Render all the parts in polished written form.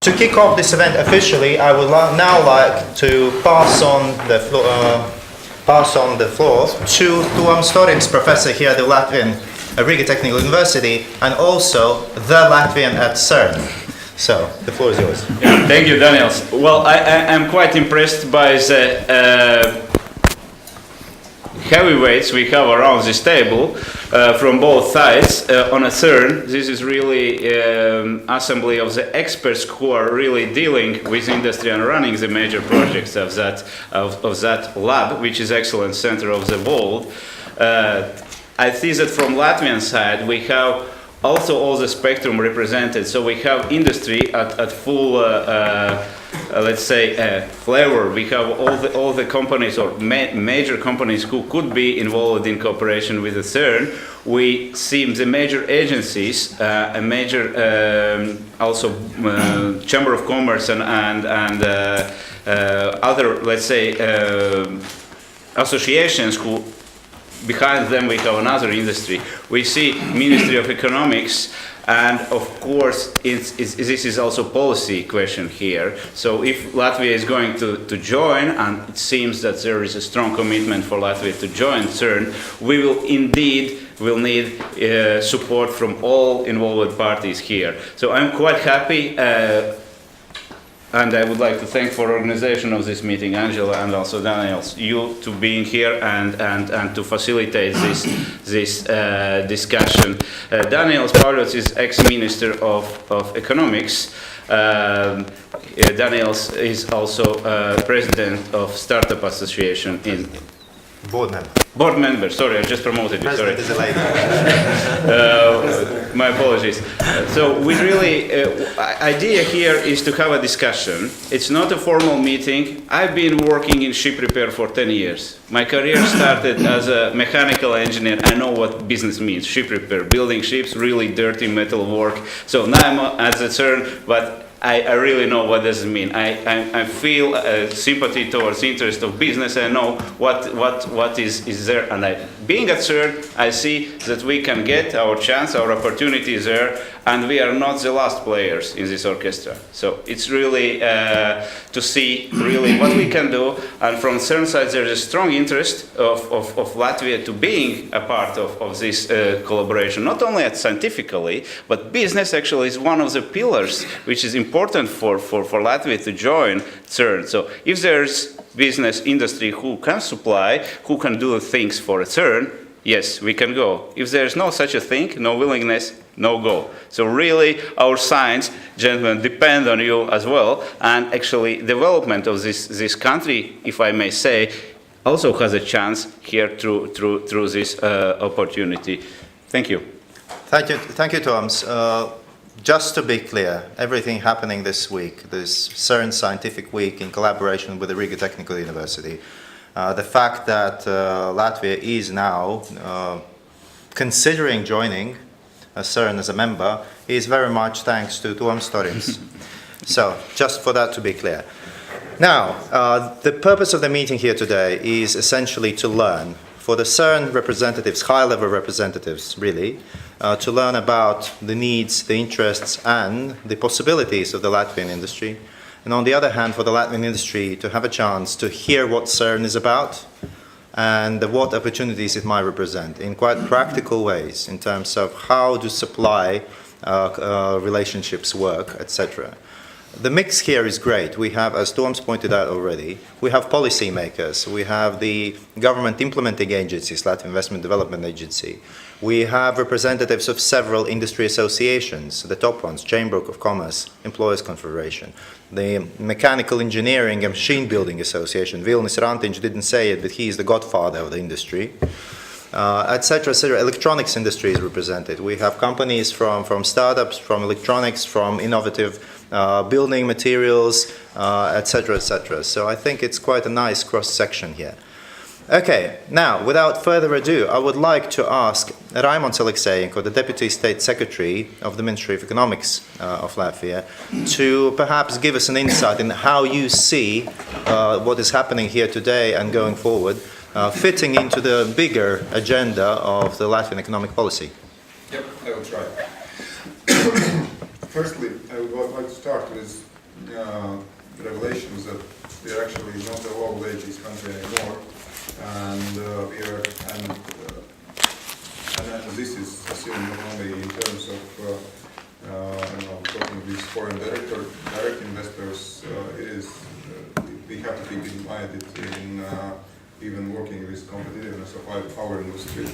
To kick off this event officially, I would now like to pass on the floor to Tuomas Storiņš, professor here at the Latvian Riga Technical University, and also the Latvian at CERN. So, the floor is yours. Yeah, thank you, Daniels. Well, I'm quite impressed by the heavyweights we have around this table from both sides on a CERN. This is really assembly of the experts who are really dealing with industry and running the major projects of that lab, which is excellent center of the world. I see that from Latvian side we have also all the spectrum represented. So we have industry at full, let's say, flavor. We have all the companies or major companies who could be involved in cooperation with the CERN. We see the major agencies, a major also Chamber of Commerce and other, let's say, associations who. Behind them we have another industry. We see Ministry of Economics, and of course this is also policy question here. So if Latvia is going to join, and it seems that there is a strong commitment for Latvia to join CERN, we will indeed need support from all involved parties here. So I'm quite happy. And I would like to thank for organization of this meeting, Angela, and also Daniels, you to being here and to facilitate this discussion. Daniels Paulius is ex-minister of economics. Daniels is also president of Startup Association in. Board member. Board member, sorry, I just promoted you, sorry. President is a lady. My apologies. So we really, idea here is to have a discussion. It's not a formal meeting. I've been working in ship repair for 10 years. My career started as a mechanical engineer. I know what business means, ship repair, building ships, really dirty metal work. So now I'm at the CERN, but I really know what does it mean. I feel sympathy towards interest of business. I know what is there, and being at CERN, I see that we can get our chance, our opportunity there, and we are not the last players in this orchestra. So it's really to see really what we can do, and from CERN side there is a strong interest of Latvia to being a part of this collaboration, not only scientifically, but business actually is one of the pillars which is important for Latvia to join CERN. So if there's business industry who can supply, who can do things for a CERN, yes, we can go. If there's no such a thing, no willingness, no go. So really our science, gentlemen, depend on you as well, and actually development of this country, if I may say, also has a chance here through this opportunity. Thank you. Thank you, Tuomas. Just to be clear, everything happening this week, this CERN Scientific Week in collaboration with the Riga Technical University, the fact that Latvia is now considering joining CERN as a member is very much thanks to Tuomas Storiņš. So, just for that to be clear. Now, the purpose of the meeting here today is essentially to learn, for the CERN representatives, high-level representatives really, to learn about the needs, the interests, and the possibilities of the Latvian industry. And on the other hand, for the Latvian industry to have a chance to hear what CERN is about and what opportunities it might represent in quite practical ways in terms of how do supply relationships work, etc. The mix here is great. We have, as Tuomas pointed out already, we have policymakers, we have the government implementing agencies, Latvian Investment Development Agency. We have representatives of several industry associations, the top ones, Chamber of Commerce, Employers Confederation, the Mechanical Engineering and Machine Building Association. Vilnis Rantiņš didn't say it, but he is the godfather of the industry. Etc., etc. Electronics industry is represented. We have companies from startups, from electronics, from innovative building materials, etc., etc. So I think it's quite a nice cross-section here. Okay, now, without further ado, I would like to ask Raimons Aleksējenko, the Deputy State Secretary of the Ministry of Economics of Latvia, to perhaps give us an insight in how you see what is happening here today and going forward, fitting into the bigger agenda of the Latvian economic policy. Yep, I will try. Firstly, I would like to start with revelations that we are actually not a low wages country anymore, and this is assumed not only in terms of talking with foreign direct investors. It is we have to keep in mind it in even working with competitiveness of our industry.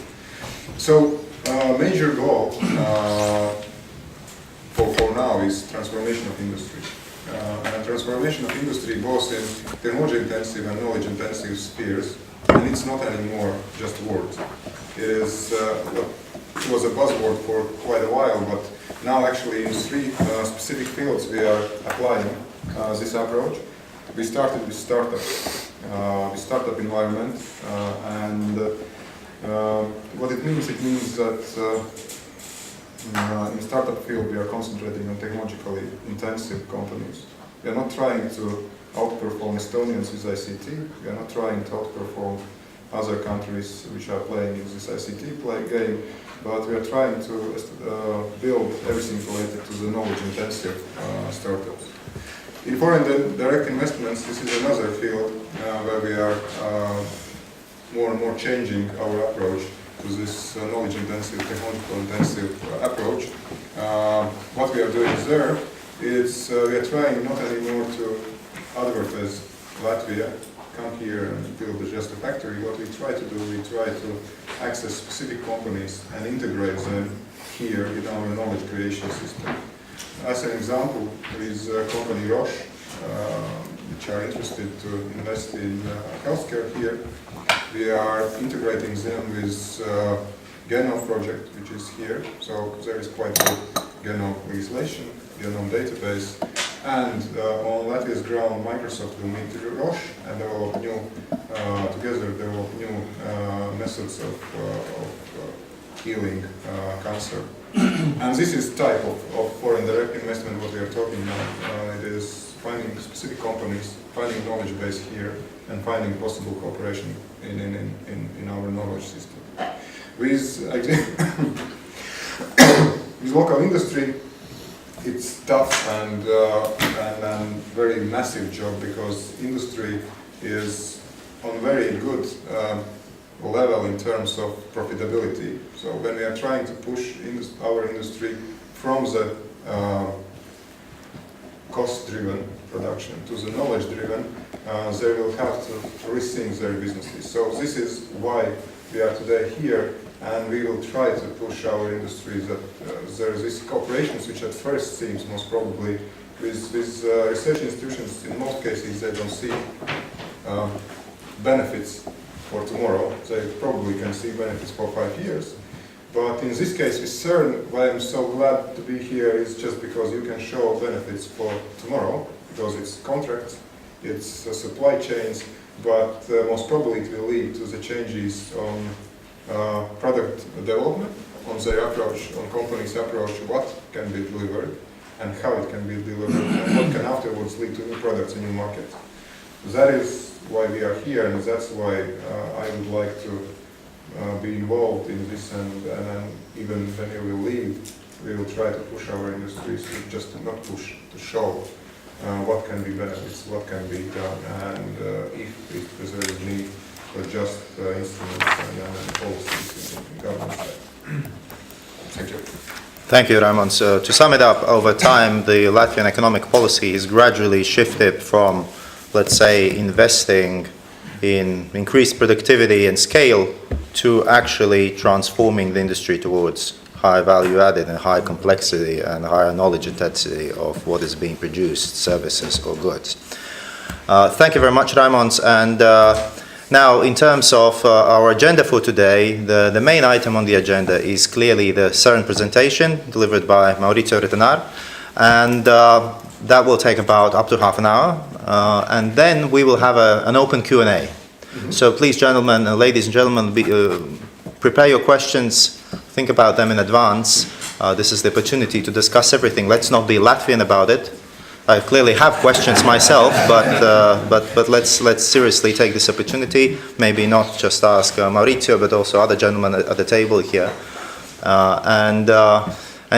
So major goal for now is transformation of industry. And transformation of industry both in technology intensive and knowledge intensive spheres, and it's not anymore just words. It is it was a buzzword for quite a while, but now actually in 3 specific fields we are applying this approach. We started with startup environment, and what it means that in startup field we are concentrating on technologically intensive companies. We are not trying to outperform Estonians with ICT. We are not trying to outperform other countries which are playing in this ICT game, but we are trying to build everything related to the knowledge intensive startups. In foreign direct investments, this is another field where we are more and more changing our approach to this knowledge intensive, technological intensive approach. What we are doing there is we are trying not anymore to advertise Latvia, come here and build just a factory. What we try to do, we try to access specific companies and integrate them here in our knowledge creation system. As an example, with company Roche, which are interested to invest in healthcare here, we are integrating them with Genome project, which is here. So there is quite good genome legislation, genome database, and on Latvia's ground, Microsoft will meet Roche and develop new, together develop new methods of healing cancer. And this is type of foreign direct investment what we are talking about. It is finding specific companies, finding knowledge base here, and finding possible cooperation in our knowledge system. With local industry, it's tough and very massive job, because industry is on very good level in terms of profitability. So when we are trying to push our industry from the cost-driven production to the knowledge-driven, they will have to rethink their businesses. So this is why we are today here, and we will try to push our industries that there is this cooperations which at first seems most probably with research institutions. In most cases they don't see benefits for tomorrow. They probably can see benefits for 5 years. But in this case with CERN, why I'm so glad to be here is just because you can show benefits for tomorrow, because it's contracts, it's supply chains, but most probably it will lead to the changes on product development, on their approach, on companies' approach, what can be delivered and how it can be delivered, and what can afterwards lead to new products and new markets. That is why we are here, and that's why I would like to be involved in this, and even when we will leave, we will try to push our industries to just not push, to show what can be benefits, what can be done, and if there is need for just instruments and policies in government side. Thank you. Thank you, Raimons. So to sum it up, over time, the Latvian economic policy has gradually shifted from, let's say, investing in increased productivity and scale to actually transforming the industry towards high value added and high complexity and higher knowledge intensity of what is being produced, services or goods. Thank you very much, Raimons. And now, in terms of our agenda for today, the main item on the agenda is clearly the CERN presentation delivered by Maurizio Retenar, and that will take about up to half an hour, and then we will have an open Q&A. So please, gentlemen, ladies and gentlemen, prepare your questions, think about them in advance. This is the opportunity to discuss everything. Let's not be Latvian about it. I clearly have questions myself, but let's seriously take this opportunity. Maybe not just ask Maurizio, but also other gentlemen at the table here. And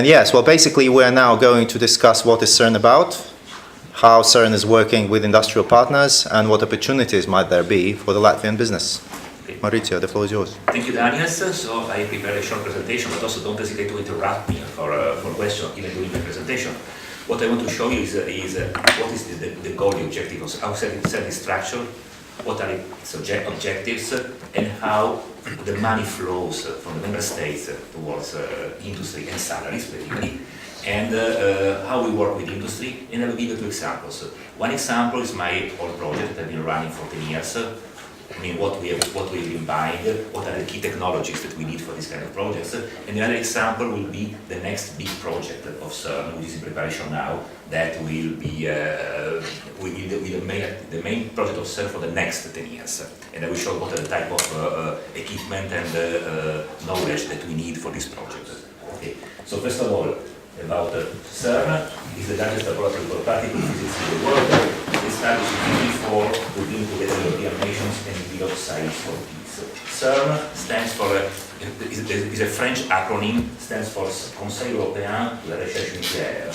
yes, well, basically we're now going to discuss what is CERN about, how CERN is working with industrial partners and what opportunities might there be for the Latvian business. Okay. Maurizio, the floor is yours. Thank you, Daniel. So I prepared a short presentation, but also don't hesitate to interrupt me for questions even during the presentation. What I want to show you is what is the goal, the objective of how CERN is structured, what are its objectives, and how the money flows from the member states towards industry and salaries, basically, and how we work with industry. And I will give you two examples. One example is my old project that I've been running for 10 years. I mean, what we've been buying, what are the key technologies that we need for this kind of projects. And the other example will be the next big project of CERN, which is in preparation now, that will be the main project of CERN for the next 10 years. And I will show what are the type of equipment and knowledge that we need for this project. Okay. So first of all, about CERN is the largest laboratory for particle physics in the world. Established in 1954 to bring together European nations and develop science for peace. CERN stands for is a French acronym, stands for Conseil Européen de la Recherche Nucléaire.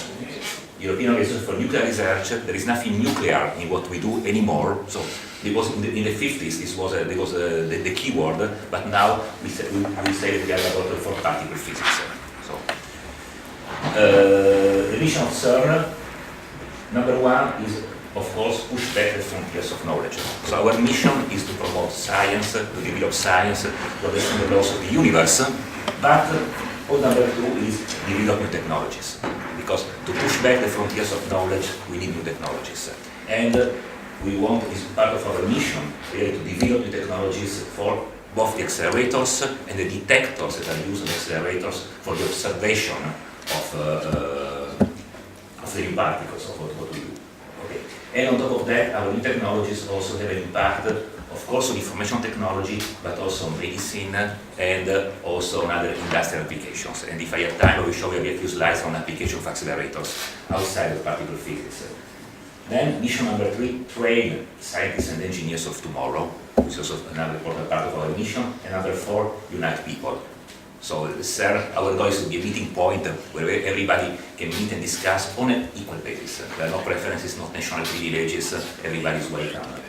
European Organization for Nuclear Research. There is nothing nuclear in what we do anymore. So because in the 50s this was the key word, but now we say that we are a laboratory for particle physics. So the mission of CERN, number one, is of course push back the frontiers of knowledge. So our mission is to promote science, to develop science, to understand the laws of the universe, but point number two is develop new technologies. Because to push back the frontiers of knowledge, we need new technologies. And we want, is part of our mission, really to develop new technologies for both the accelerators and the detectors that are used in accelerators for the observation of the new particles, of what we do. Okay. And on top of that, our new technologies also have an impact, of course, on information technology, but also on medicine and also on other industrial applications. And if I have time, I will show you a few slides on application of accelerators outside of particle physics. Then mission number three, train scientists and engineers of tomorrow, which is also another important part of our mission. And number four, unite people. So CERN, our goal is to be a meeting point where everybody can meet and discuss on an equal basis. There are no preferences, no national privileges, everybody is welcome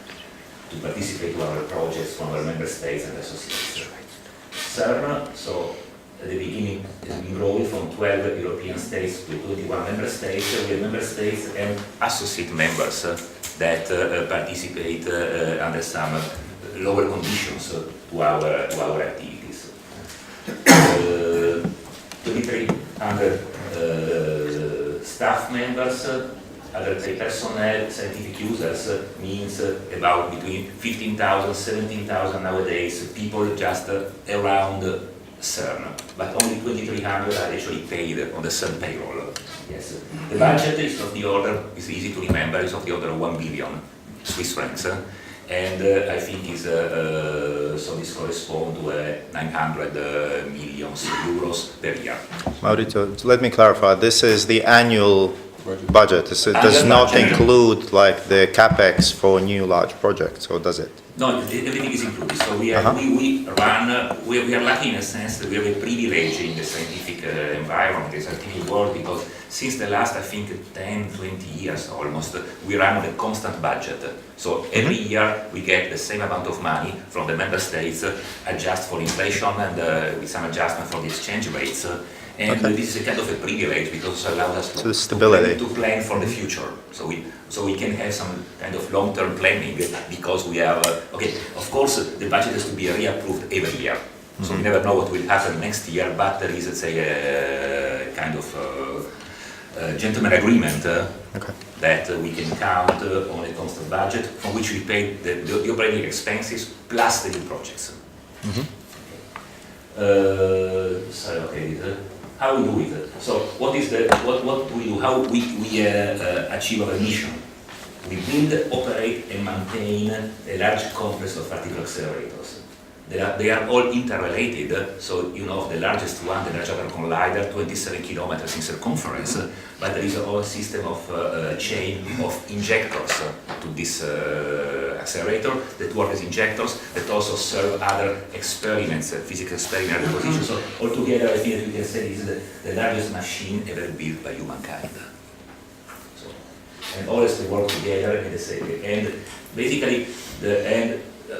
to participate in our projects from our member states and associations. CERN, so at the beginning, has been growing from 12 European states to 21 member states. We have member states and associate members that participate under some lower conditions to our activities. 2,300 staff members, other personnel, scientific users means about between 15,000, 17,000 nowadays people just around CERN, but only 2,300 are actually paid on the CERN payroll. Yes, the budget is of the order, is easy to remember, is of the order of 1 billion Swiss francs. And I think so this corresponds to 900 million euros per year. Maurizio, let me clarify. This is the annual budget. It does not include like the capex for new large projects, or does it? No, everything is included. So we are lucky in a sense that we have a privilege in the scientific environment, the scientific world, because since the last, I think, 10, 20 years almost, we run on a constant budget. So every year we get the same amount of money from the member states, adjust for inflation and with some adjustment for the exchange rates. And this is a kind of a privilege because it allows us to plan for the future. So we can have some kind of long-term planning because we have, of course, the budget has to be reapproved every year. So we never know what will happen next year, but there is, let's say, a kind of gentleman agreement that we can count on a constant budget from which we pay the operating expenses plus the new projects. How we do it? So what do we do? How we achieve our mission? We build, operate and maintain a large complex of particle accelerators. They are all interrelated, so you know the largest one, the Large Hadron Collider, 27 kilometers in circumference, but there is a whole system of chain of injectors to this accelerator that work as injectors that also serve other experiments, physical experiments at the position. So altogether I think that we can say this is the largest machine ever built by humankind. So, and always to work together in the same way. And basically,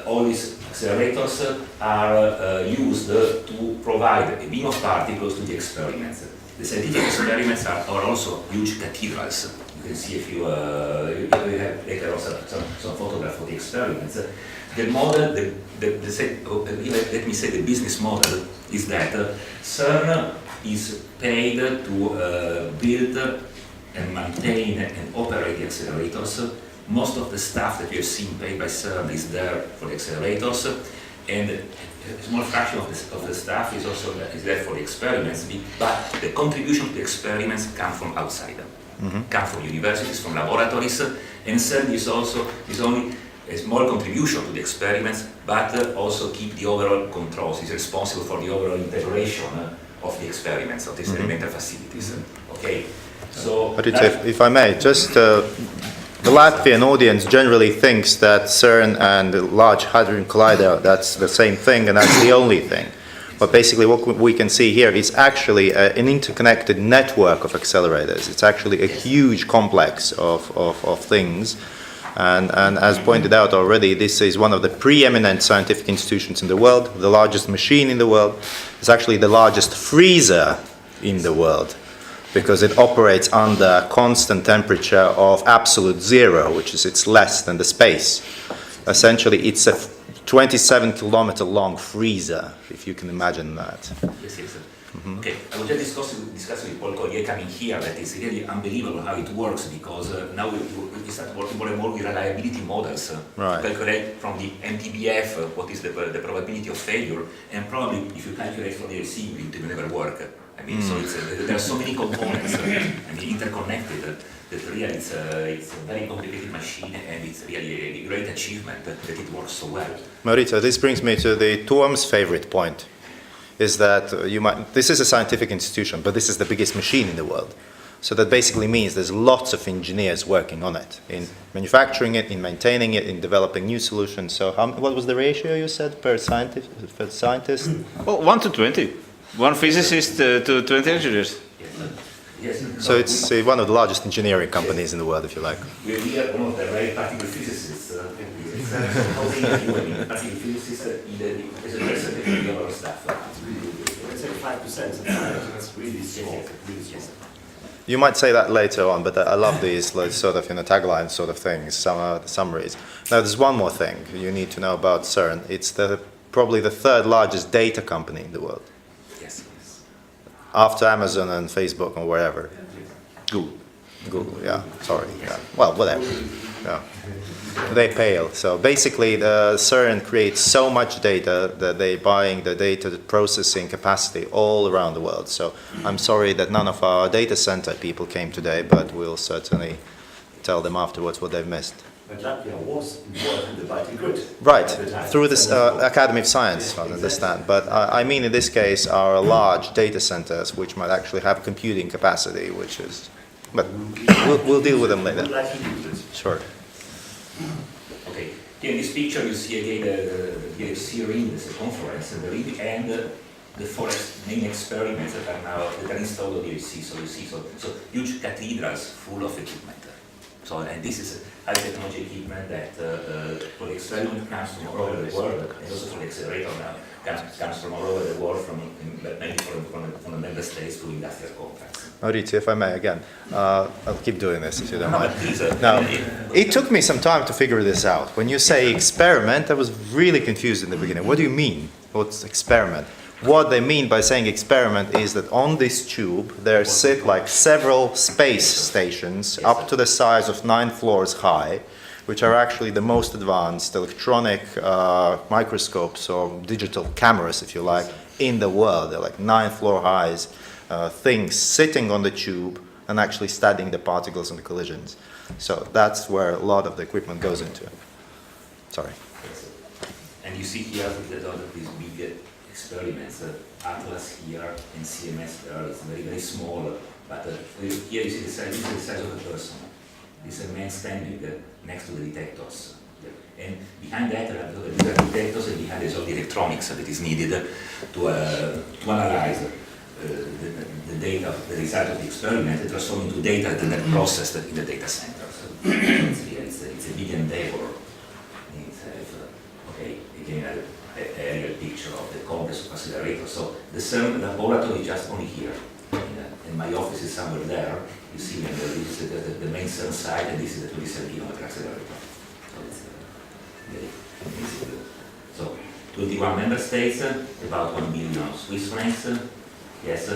all these accelerators are used to provide a beam of particles to the experiments. The scientific experiments are also huge cathedrals. You can see if you have later also some photographs of the experiments. The model, let me say the business model is that CERN is paid to build and maintain and operate the accelerators. Most of the staff that you have seen paid by CERN is there for the accelerators, and a small fraction of the staff is also there for the experiments, but the contribution to the experiments come from outside, come from universities, from laboratories, and CERN is only a small contribution to the experiments, but also keep the overall controls, is responsible for the overall integration of the experiments, of these experimental facilities. Okay, so... But if I may, just the Latvian audience generally thinks that CERN and the Large Hadron Collider, that's the same thing and that's the only thing. But basically what we can see here is actually an interconnected network of accelerators. It's actually a huge complex of things. And as pointed out already, this is one of the preeminent scientific institutions in the world, the largest machine in the world. It's actually the largest freezer in the world, because it operates under constant temperature of absolute zero, which is it's less than the space. Essentially, it's a 27-kilometer long freezer, if you can imagine that. Yes, yes. Okay, I was just discussing with Paul Collier coming here that it's really unbelievable how it works, because now we start working more and more with reliability models to calculate from the MTBF what is the probability of failure, and probably if you calculate from the LC, it will never work. I mean, so there are so many components interconnected that really it's a very complicated machine, and it's really a great achievement that it works so well. Maurizio, this brings me to the Tuom's favorite point, is that this is a scientific institution, but this is the biggest machine in the world. So that basically means there's lots of engineers working on it, in manufacturing it, in maintaining it, in developing new solutions. So what was the ratio you said per scientist? Well, 1 to 20. One physicist to 20 engineers. Yes. So it's one of the largest engineering companies in the world, if you like. We are one of the very particular physicists. Particular physicists in the percentage of the overall staff. It's like 5%. That's really small. You might say that later on, but I love these sort of tagline sort of things, summaries. Now, there's one more thing you need to know about CERN. It's probably the third largest data company in the world. Yes. After Amazon and Facebook and wherever. Google, yeah, sorry. Yeah. Well, whatever. Yeah. They pale. So basically, the CERN creates so much data that they're buying the data processing capacity all around the world. So I'm sorry that none of our data center people came today, but we'll certainly tell them afterwards what they've missed. But Latvia was involved in the Baltic Grid. Right, through this Academy of Science, I understand. But I mean, in this case, our large data centers, which might actually have computing capacity, which is... But we'll deal with them later. Sure. Okay. Here in this picture, you see again the CERN, the conference, and the forest main experiments that are installed on the LC. So you see, so huge cathedrals full of equipment. So, and this is high technology equipment that for the experiment comes from all over the world, and also for the accelerator now comes from all over the world, mainly from the member states to industrial contracts. Maurizio, if I may again, I'll keep doing this if you don't mind. Please, Now, it took me some time to figure this out. When you say experiment, I was really confused in the beginning. What do you mean? What's experiment? What they mean by saying experiment is that on this tube there sit like several space stations up to the size of 9 floors high, which are actually the most advanced electronic microscopes or digital cameras, if you like, in the world. They're like 9-floor highs things sitting on the tube and actually studying the particles and the collisions. So that's where a lot of the equipment goes into. Sorry. And you see here these big experiments, Atlas here and CMS there, it's very, very small, but here you see the size of the person. This is a man standing next to the detectors. And behind that there are the detectors, and behind there's all the electronics that is needed to analyze the data, the result of the experiment, and transform into data that are processed in the data center. So it's a big endeavor. Okay, again, an aerial picture of the complex of accelerator. So the CERN laboratory is just only here, and my office is somewhere there. You see, and this is the main CERN site, and this is the 27-kilometer accelerator. So it's very amazing. So 21 member states, about 1 billion Swiss francs. Yes,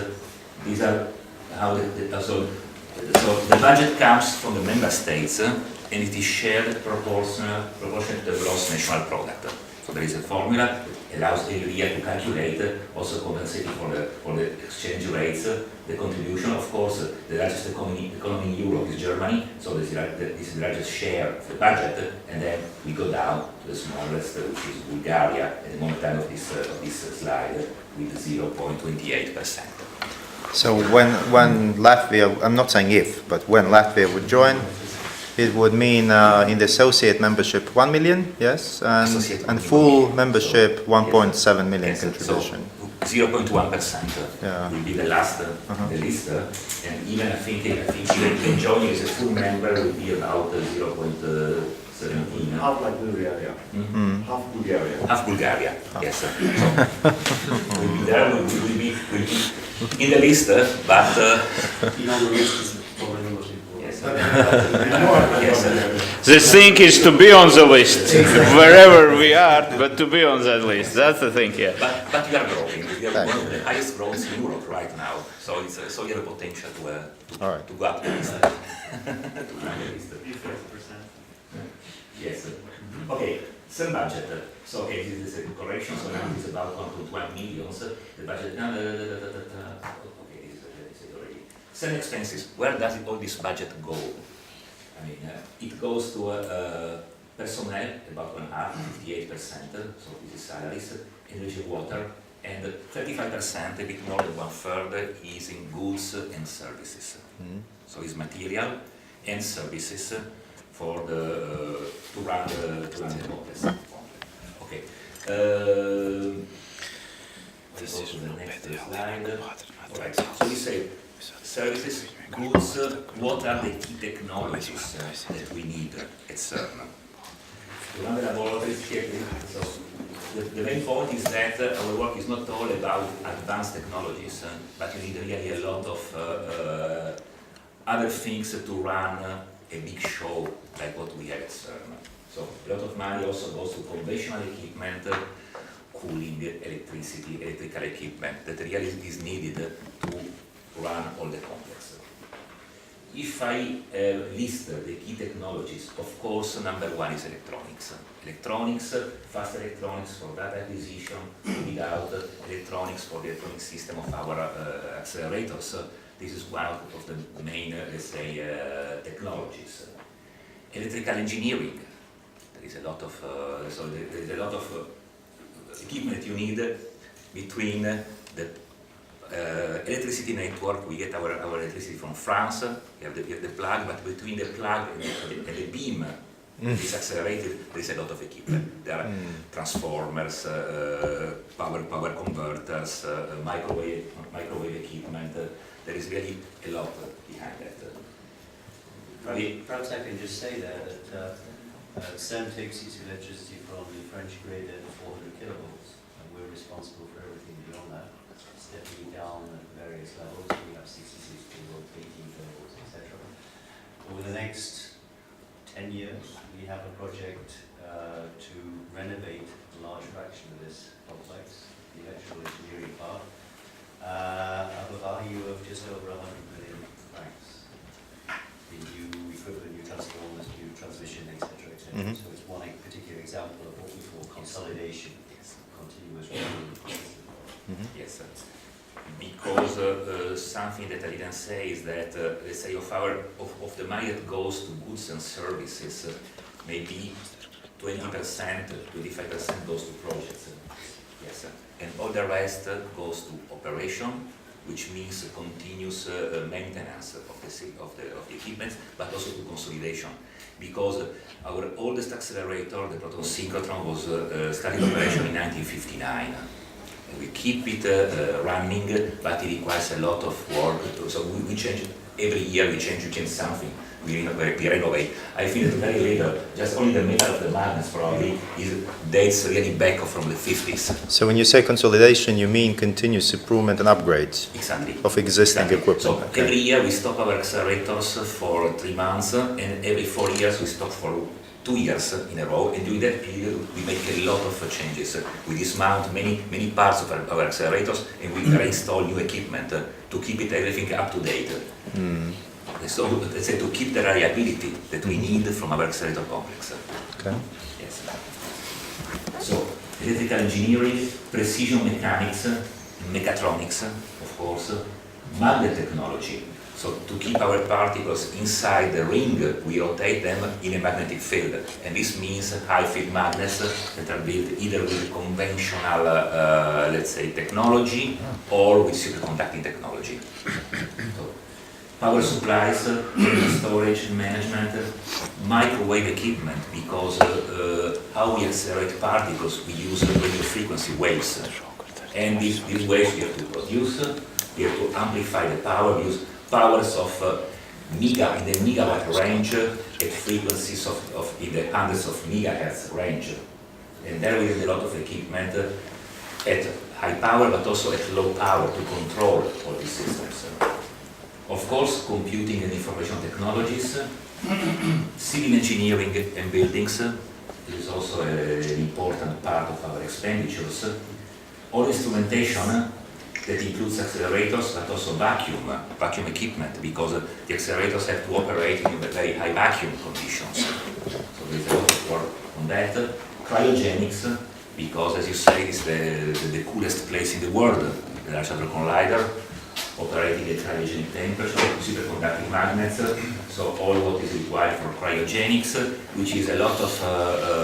these are how so the budget comes from the member states, and it is shared proportional to the gross national product. So there is a formula that allows every year to calculate, also compensating for the exchange rates, the contribution. Of course, the largest economy in Europe is Germany, so this is the largest share of the budget, and then we go down to the smallest, which is Bulgaria, at the moment of this slide, with 0.28%. So when Latvia, I'm not saying if, but when Latvia would join, it would mean in the associate membership 1 million, yes, and full membership 1.7 million yes, contribution. So 0.1% will be the last the list, and even I think even joining as a full member will be about 0.17. Half like Bulgaria. Half Bulgaria. Half Bulgaria, yes. So we'll be there, we'll be in the list, but In all the list is probably not important. yes. Yes. The thing is to be on the list, wherever we are, but to be on that list. That's the thing here. But we are growing. We are one of the highest growths in Europe right now. So it's so you have a potential All right. to go up the list. To climb the list. 50%. Yes. Okay. CERN budget. So okay, this is a correction. So now it's about 1.1 million. The budget. Okay, this is already. CERN expenses. Where does all this budget go? I mean, it goes to personnel, about 58%, so this is salaries, energy, water, and 35%, a bit more than 1/3, is in goods and services. So it's material and services for to run the complex. Okay. Let's go to the next slide. All right. So we say services, goods, what are the key technologies that we need at CERN? To run the laboratories here, so the main point is that our work is not all about advanced technologies, but you need really a lot of other things to run a big show like what we have at CERN. So a lot of money also goes to conventional equipment, cooling, electricity, electrical equipment that really is needed to run all the complex. If I list the key technologies, of course, number one is electronics. Electronics, fast electronics for data acquisition, without electronics for the electronic system of our accelerators. This is one of the main, let's say, technologies. Electrical engineering. There is a lot of equipment you need between the electricity network. We get our electricity from France. We have the plug, but between the plug and the beam, this accelerated, there is a lot of equipment. There are transformers, power converters, microwave equipment. There is really a lot behind that. Perhaps I can just say there that CERN takes its electricity from the French grid at 400 kilovolts, and we're responsible for everything beyond that, stepping down at various levels. We have 66 kilovolts, 18 kilovolts, etc. Over the next 10 years, we have a project to renovate a large fraction of this complex, the electrical engineering part, of a value of just over 100 million francs. The new equipment, new transformers, new transmission, etc. So it's one particular example of what we call consolidation, continuous revenue. Yes, because something that I didn't say is that let's say of the money that goes to goods and services, maybe 20%, 25% goes to projects. Yes, and all the rest goes to operation, which means continuous maintenance of the equipment, but also to consolidation. Because our oldest accelerator, the proton synchrotron, was started operation in 1959. We keep it running, but it requires a lot of work. So we change every year. We change something. we renovate. I think that very little, just only the metal of the magnets probably dates really back from the 50s. So when you say consolidation, you mean continuous improvement and upgrades Exactly. of existing equipment? So Okay. every year we stop our accelerators for 3 months, and every 4 years we stop for 2 years in a row, and during that period we make a lot of changes. We dismount many parts of our accelerators, and we reinstall new equipment to keep everything up to date. So let's say to keep the reliability that we need from our accelerator complex. Okay. Yes. So electrical engineering, precision mechanics, mechatronics, of course, magnet technology. So to keep our particles inside the ring, we rotate them in a magnetic field. And this means high field magnets that are built either with conventional, let's say, technology or with superconducting technology. So, power supplies, energy storage, management, microwave equipment, because how we accelerate particles, we use radio frequency waves. And these waves we have to produce, we have to amplify the power, we use powers of in the megawatt range at frequencies of in the hundreds of megahertz range. And there we have a lot of equipment at high power but also at low power to control all these systems. Of course, computing and information technologies, civil engineering and buildings is also an important part of our expenditures. All instrumentation that includes accelerators but also vacuum equipment, because the accelerators have to operate in very high vacuum conditions. So there is a lot of work on that. Cryogenics, because as you say, it's the coolest place in the world, the Large Hadron Collider, operating at cryogenic temperature, superconducting magnets, so all what is required for cryogenics, which is a lot of,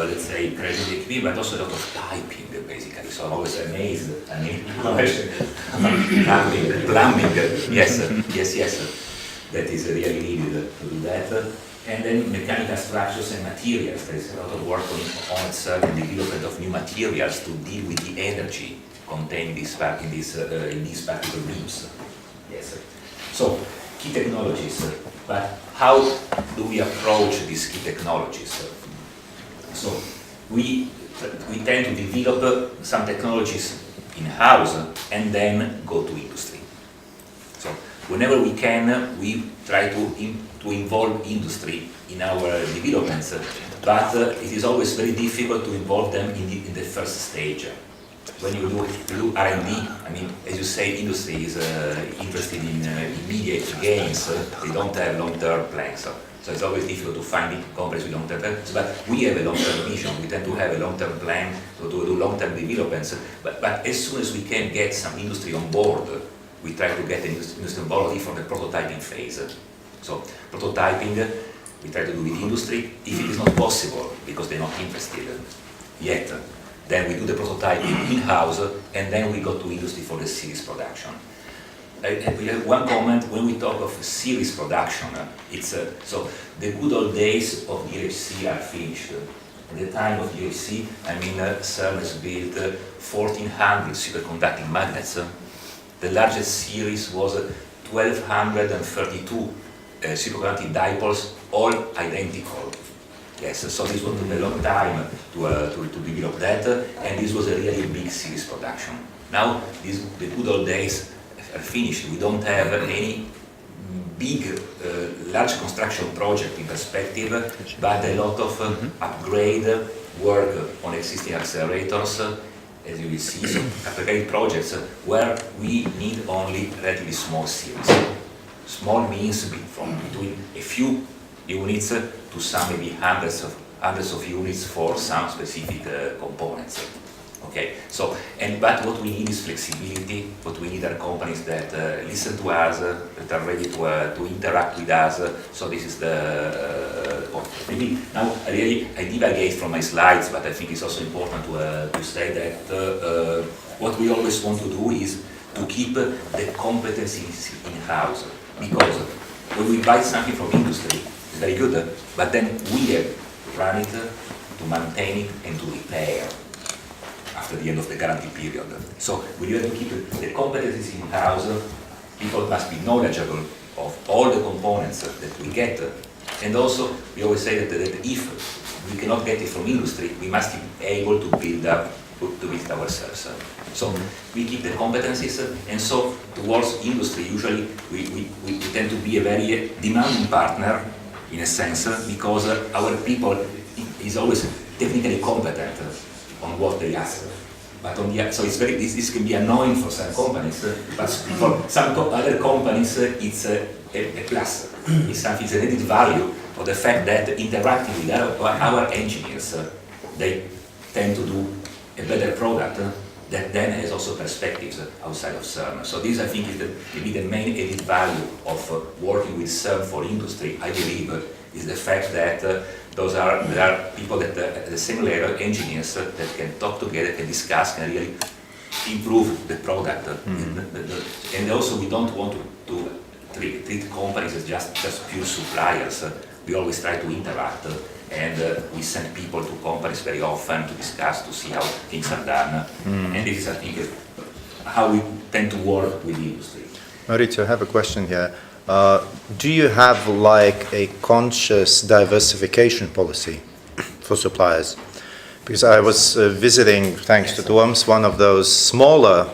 let's say, cryogenic equipment, but also a lot of piping, basically. So I'm always amazed. I mean, plumbing, yes, that is really needed to do that. And then mechanical structures and materials. There is a lot of work on itself and development of new materials to deal with the energy contained in these particle beams. Yes. So, key technologies. But how do we approach these key technologies? So, we tend to develop some technologies in-house and then go to industry. So, whenever we can, we try to involve industry in our developments, but it is always very difficult to involve them in the first stage. When you do R&D, I mean, as you say, industry is interested in immediate gains. They don't have long-term plans. So it's always difficult to find companies with long-term plans. But we have a long-term vision. We tend to have a long-term plan to do long-term developments. But as soon as we can get some industry on board, we try to get the industry on board for the prototyping phase. So prototyping, we try to do with industry. If it is not possible, because they're not interested yet, then we do the prototyping in-house, and then we go to industry for the series production. And we have one comment when we talk of series production. It's so the good old days of the LHC are finished. At the time of the LHC, I mean, CERN has built 1,400 superconducting magnets. The largest series was 1,232 superconducting dipoles, all identical. Yes, so this was a long time to develop that, and this was a really big series production. Now, the good old days are finished. We don't have any big, large construction project in perspective, but a lot of upgrade work on existing accelerators, as you will see, so upgrade projects where we need only relatively small series. Small means from between a few units to some maybe hundreds of units for some specific components. Okay, so but what we need is flexibility. What we need are companies that listen to us, that are ready to interact with us. So this is the point. Maybe now I divagate from my slides, but I think it's also important to say that what we always want to do is to keep the competencies in-house, because when we buy something from industry, it's very good, but then we have to run it, to maintain it, and to repair after the end of the guarantee period. So we have to keep the competencies in-house. People must be knowledgeable of all the components that we get And also, we always say that if we cannot get it from industry, we must be able to build it ourselves. So we keep the competencies, and so towards industry, usually we tend to be a very demanding partner, in a sense, because our people is always technically competent on what they ask. But on the, so it's very, this can be annoying for some companies, but for some other companies it's a plus. It's something, it's an added value of the fact that interacting with our engineers, they tend to do a better product that then has also perspectives outside of CERN. So this, I think, is maybe the main added value of working with CERN for industry, I believe, is the fact that there are people that at the same level, engineers, that can talk together, can discuss, can really improve the product. And also, we don't want to treat companies as just pure suppliers. We always try to interact, and we send people to companies very often to discuss, to see how things are done. And this is, I think, how we tend to work with the industry. Maurizio, I have a question here. Do you have like a conscious diversification policy for suppliers? Because I was visiting, thanks to Tuomas, one of those smaller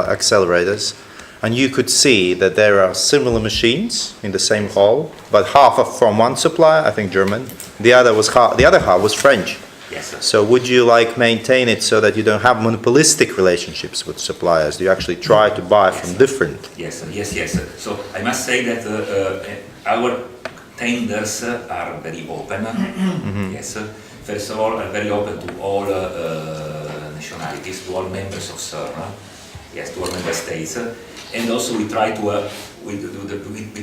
accelerators, and you could see that there are similar machines in the same hall, but half are from one supplier, I think German. The other half was French. Yes, sir. So would you like maintain it so that you don't have monopolistic relationships with suppliers? Do you actually try to buy from different? Yes, yes. So I must say that our tenders are very open. Yes. First of all, are very open to all nationalities, to all members of CERN. Yes, to all member states. And also we try to we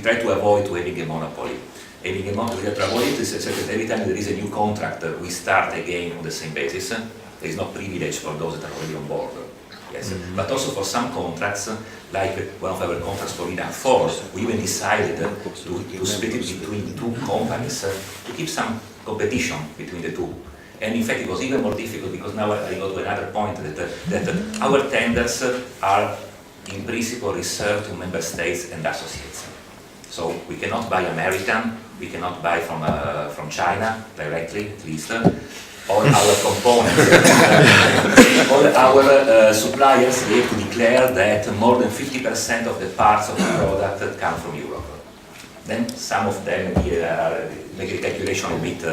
try to avoid having a monopoly. Having a monopoly, we try to avoid it is that every time there is a new contract, we start again on the same basis. There is no privilege for those that are already on board. Yes, but also for some contracts, like one of our contracts for Iran 4, we even decided to split it between two companies to keep some competition between the two. And in fact, it was even more difficult because now I go to another point that our tenders are in principle reserved to member states and associates. So we cannot buy American, we cannot buy from China directly, at least. All our components, all our suppliers, they have to declare that more than 50% of the parts of the product come from Europe. Then some of them make a calculation a bit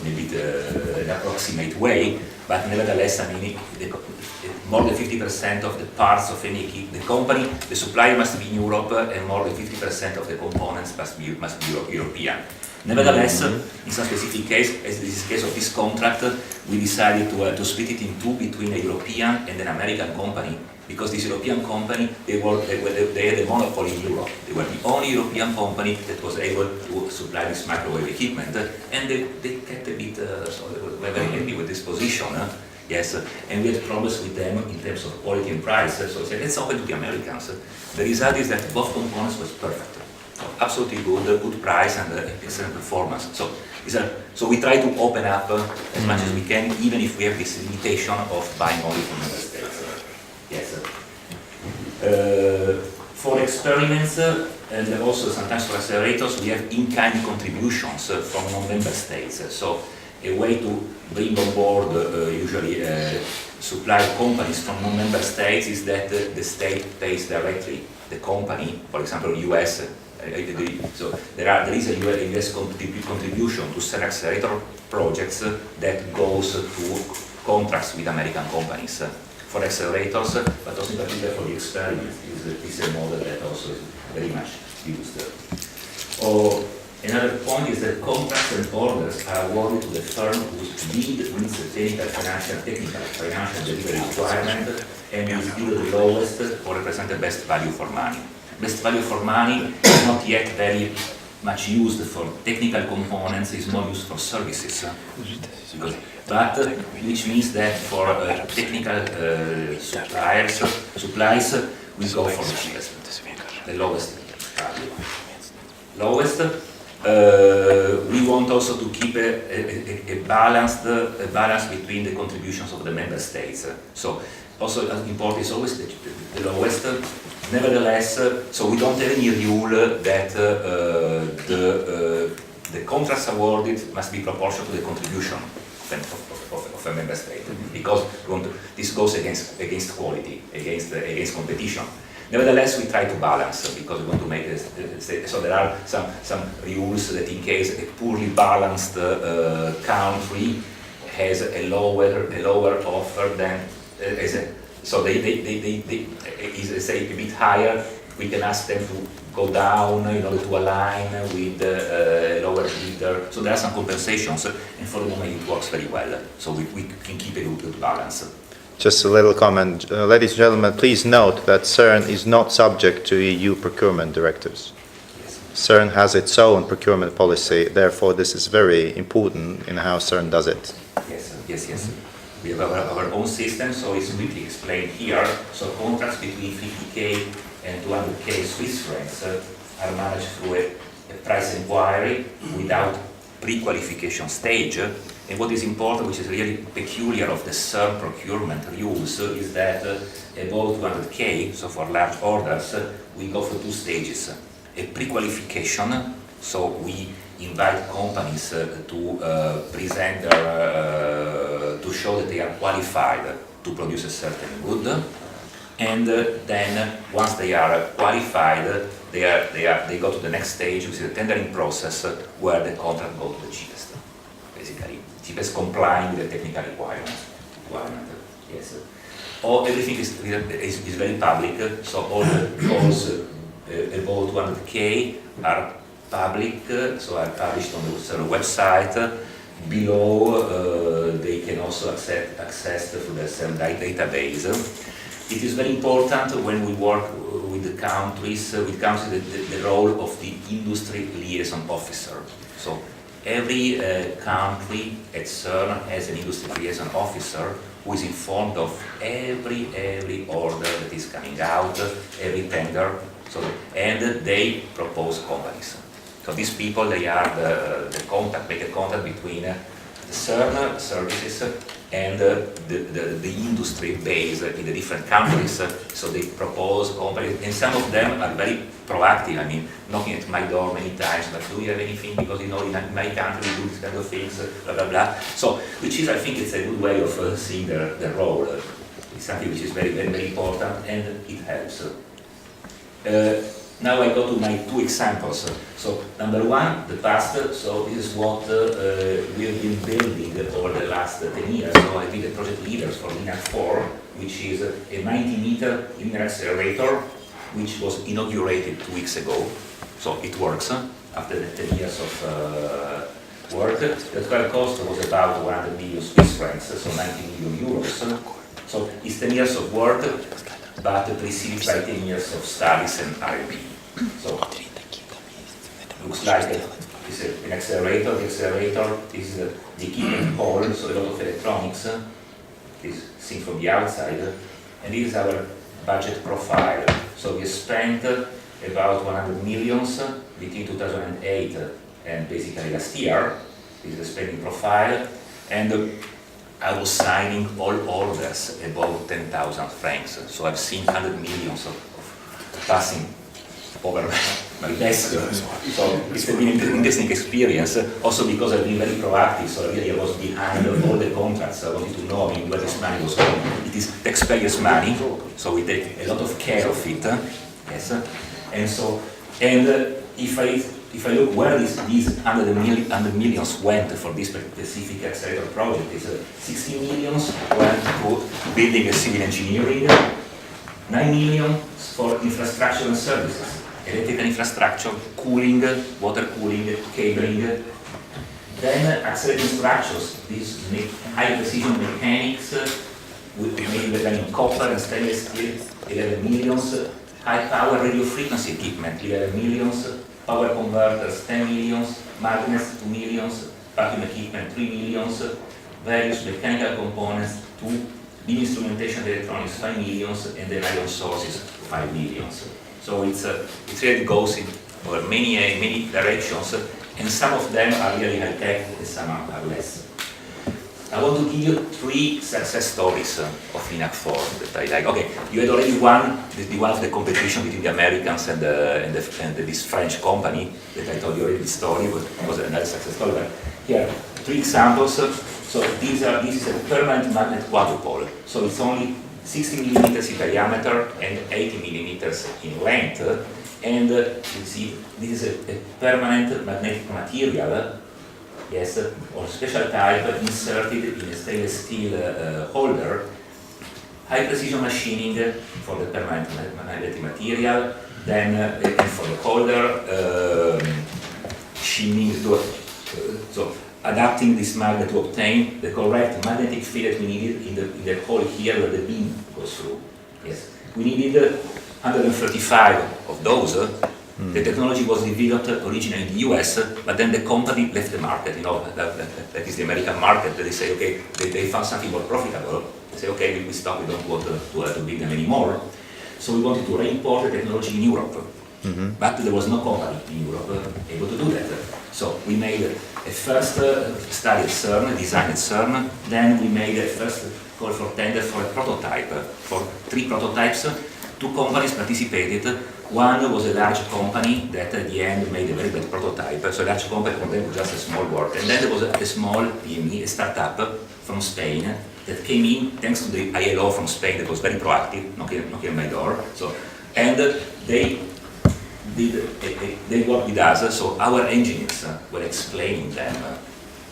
an approximate way, but nevertheless, I mean, more than 50% of the parts of any the company, the supplier must be in Europe, and more than 50% of the components must be European. Nevertheless, in some specific case, as this is the case of this contract, we decided to split it in two between a European and an American company, because this European company, they had a monopoly in Europe. They were the only European company that was able to supply this microwave equipment, and they kept a bit, so they were very happy with this position. Yes, and we had problems with them in terms of quality and price, so we said, let's open to the Americans. The result is that both components was perfect. Absolutely good price and excellent performance. So we try to open up as much as we can, even if we have this limitation of buying only from member states. Yes. For experiments and also sometimes for accelerators, we have in-kind contributions from non-member states. So a way to bring on board usually supply companies from non-member states is that the state pays directly the company, for example, US. So there is a US contribution to CERN accelerator projects that goes to contracts with American companies for accelerators, but also in particular for the experiments. Is a model that also is very much used. Another point is that contracts and orders are awarded to the firm whose bid meets the technical, financial delivery requirement and is either the lowest or represent the best value for money. Best value for money is not yet very much used for technical components, it's more used for services. Which means that for technical supplies, we go for the cheapest, the lowest value. Lowest. We want also to keep a balance between the contributions of the member states. So also important is always the lowest. Nevertheless, so we don't have any rule that contracts awarded must be proportional to the contribution of a member state, because this goes against quality, against competition. Nevertheless, we try to balance because we want to make so there are some rules that in case a poorly balanced country has a lower offer than so they is say a bit higher, we can ask them to go down in order to align with the lower bidder. So there are some compensations, and for the moment it works very well. So we can keep a good balance. Just a little comment. Ladies and gentlemen, please note that CERN is not subject to EU procurement directives. Yes. CERN has its own procurement policy, therefore this is very important in how CERN does it. Yes. We have our own system, so it's quickly explained here. So contracts between 50k and 200k Swiss francs are managed through a price inquiry without pre-qualification stage. And what is important, which is really peculiar of the CERN procurement rules, is that above 200k, so for large orders, we go for two stages. A pre-qualification, so we invite companies to present their, to show that they are qualified to produce a certain good. And then once they are qualified, they go to the next stage, which is the tendering process, where the contract goes to the cheapest, basically. Cheapest complying with the technical requirement. Yes. Everything is very public, so all the calls above 200k are public, so are published on the CERN website. Below, they can also access through the CERN database. It is very important when we work with the countries, the role of the industry liaison officer. So every country at CERN has an industry liaison officer who is informed of every order that is coming out, every tender, and they propose companies. So these people, they are the contact, make a contact between the CERN services and the industry base in the different countries. So they propose companies, and some of them are very proactive. I mean, knocking at my door many times, but do you have anything? Because you know, in my country we do this kind of things, blah blah blah. So, which is, I think, it's a good way of seeing their role. It's something which is very important, and it helps. Now I go to my two examples. So number one, the past. So this is what we have been building over the last 10 years. So I've been the project leader for LINAC 4, which is a 90-meter linear accelerator, which was inaugurated 2 weeks ago. So it works after the 10 years of work. The total cost was about 100 million Swiss francs, so 90 million euros. So it's 10 years of work, but preceded by 10 years of studies and R&D. So looks like it's an accelerator. The accelerator is the equipment hall, so a lot of electronics is seen from the outside. And this is our budget profile. So we spent about 100 millions between 2008 and basically last year. This is the spending profile. And I was signing all orders above 10,000 francs. So I've seen 100 millions of passing over my desk. So it's been an interesting experience, also because I've been very proactive, so really I was behind all the contracts. I wanted to know, where this money was going. It is taxpayers' money, so we take a lot of care of it. Yes. And so, if I look where these 100 millions went for this specific accelerator project, is 60 millions went to building a civil engineering, 9 million for infrastructure and services, electrical infrastructure, cooling, water cooling, cabling. Then accelerating structures, these high precision mechanics, mainly in copper and stainless steel, 11 millions, high power radio frequency equipment, 11 millions, power converters, 10 millions, magnets, 2 millions, vacuum equipment, 3 millions, various mechanical components, 2, beam instrumentation electronics, 5 millions, and then ion sources, 5 millions. So it really goes in over many directions, and some of them are really high-tech, and some are less. I want to give you 3 success stories of LINAC 4 that I like. Okay, you had already one of the competition between the Americans and this French company that I told you already the story, but it was another success story. But here, 3 examples. So this is a permanent magnet quadrupole. So it's only 60 millimeters in diameter and 80 millimeters in length. And you see, this is a permanent magnetic material. Yes, or special type inserted in a stainless steel holder, high precision machining for the permanent magnetic material, then and for the holder, shimmy so adapting this magnet to obtain the correct magnetic field that we needed in the hole here where the beam goes through. Yes, we needed 135 of those. The technology was developed originally in the US, but then the company left the market. You know, that is the American market. They say, okay, they found something more profitable. They say, okay, we stop. We don't want to build them anymore. So we wanted to re-import the technology in Europe. But there was no company in Europe able to do that. So we made a first study at CERN, design at CERN. Then we made a first call for tender for a prototype, for 3 prototypes. 2 companies participated. One was a large company that at the end made a very bad prototype. So a large company for them was just a small work. And then there was a small PME, a startup from Spain that came in thanks to the ILO from Spain that was very proactive, knocking on my door. So, and they worked with us. So our engineers were explaining them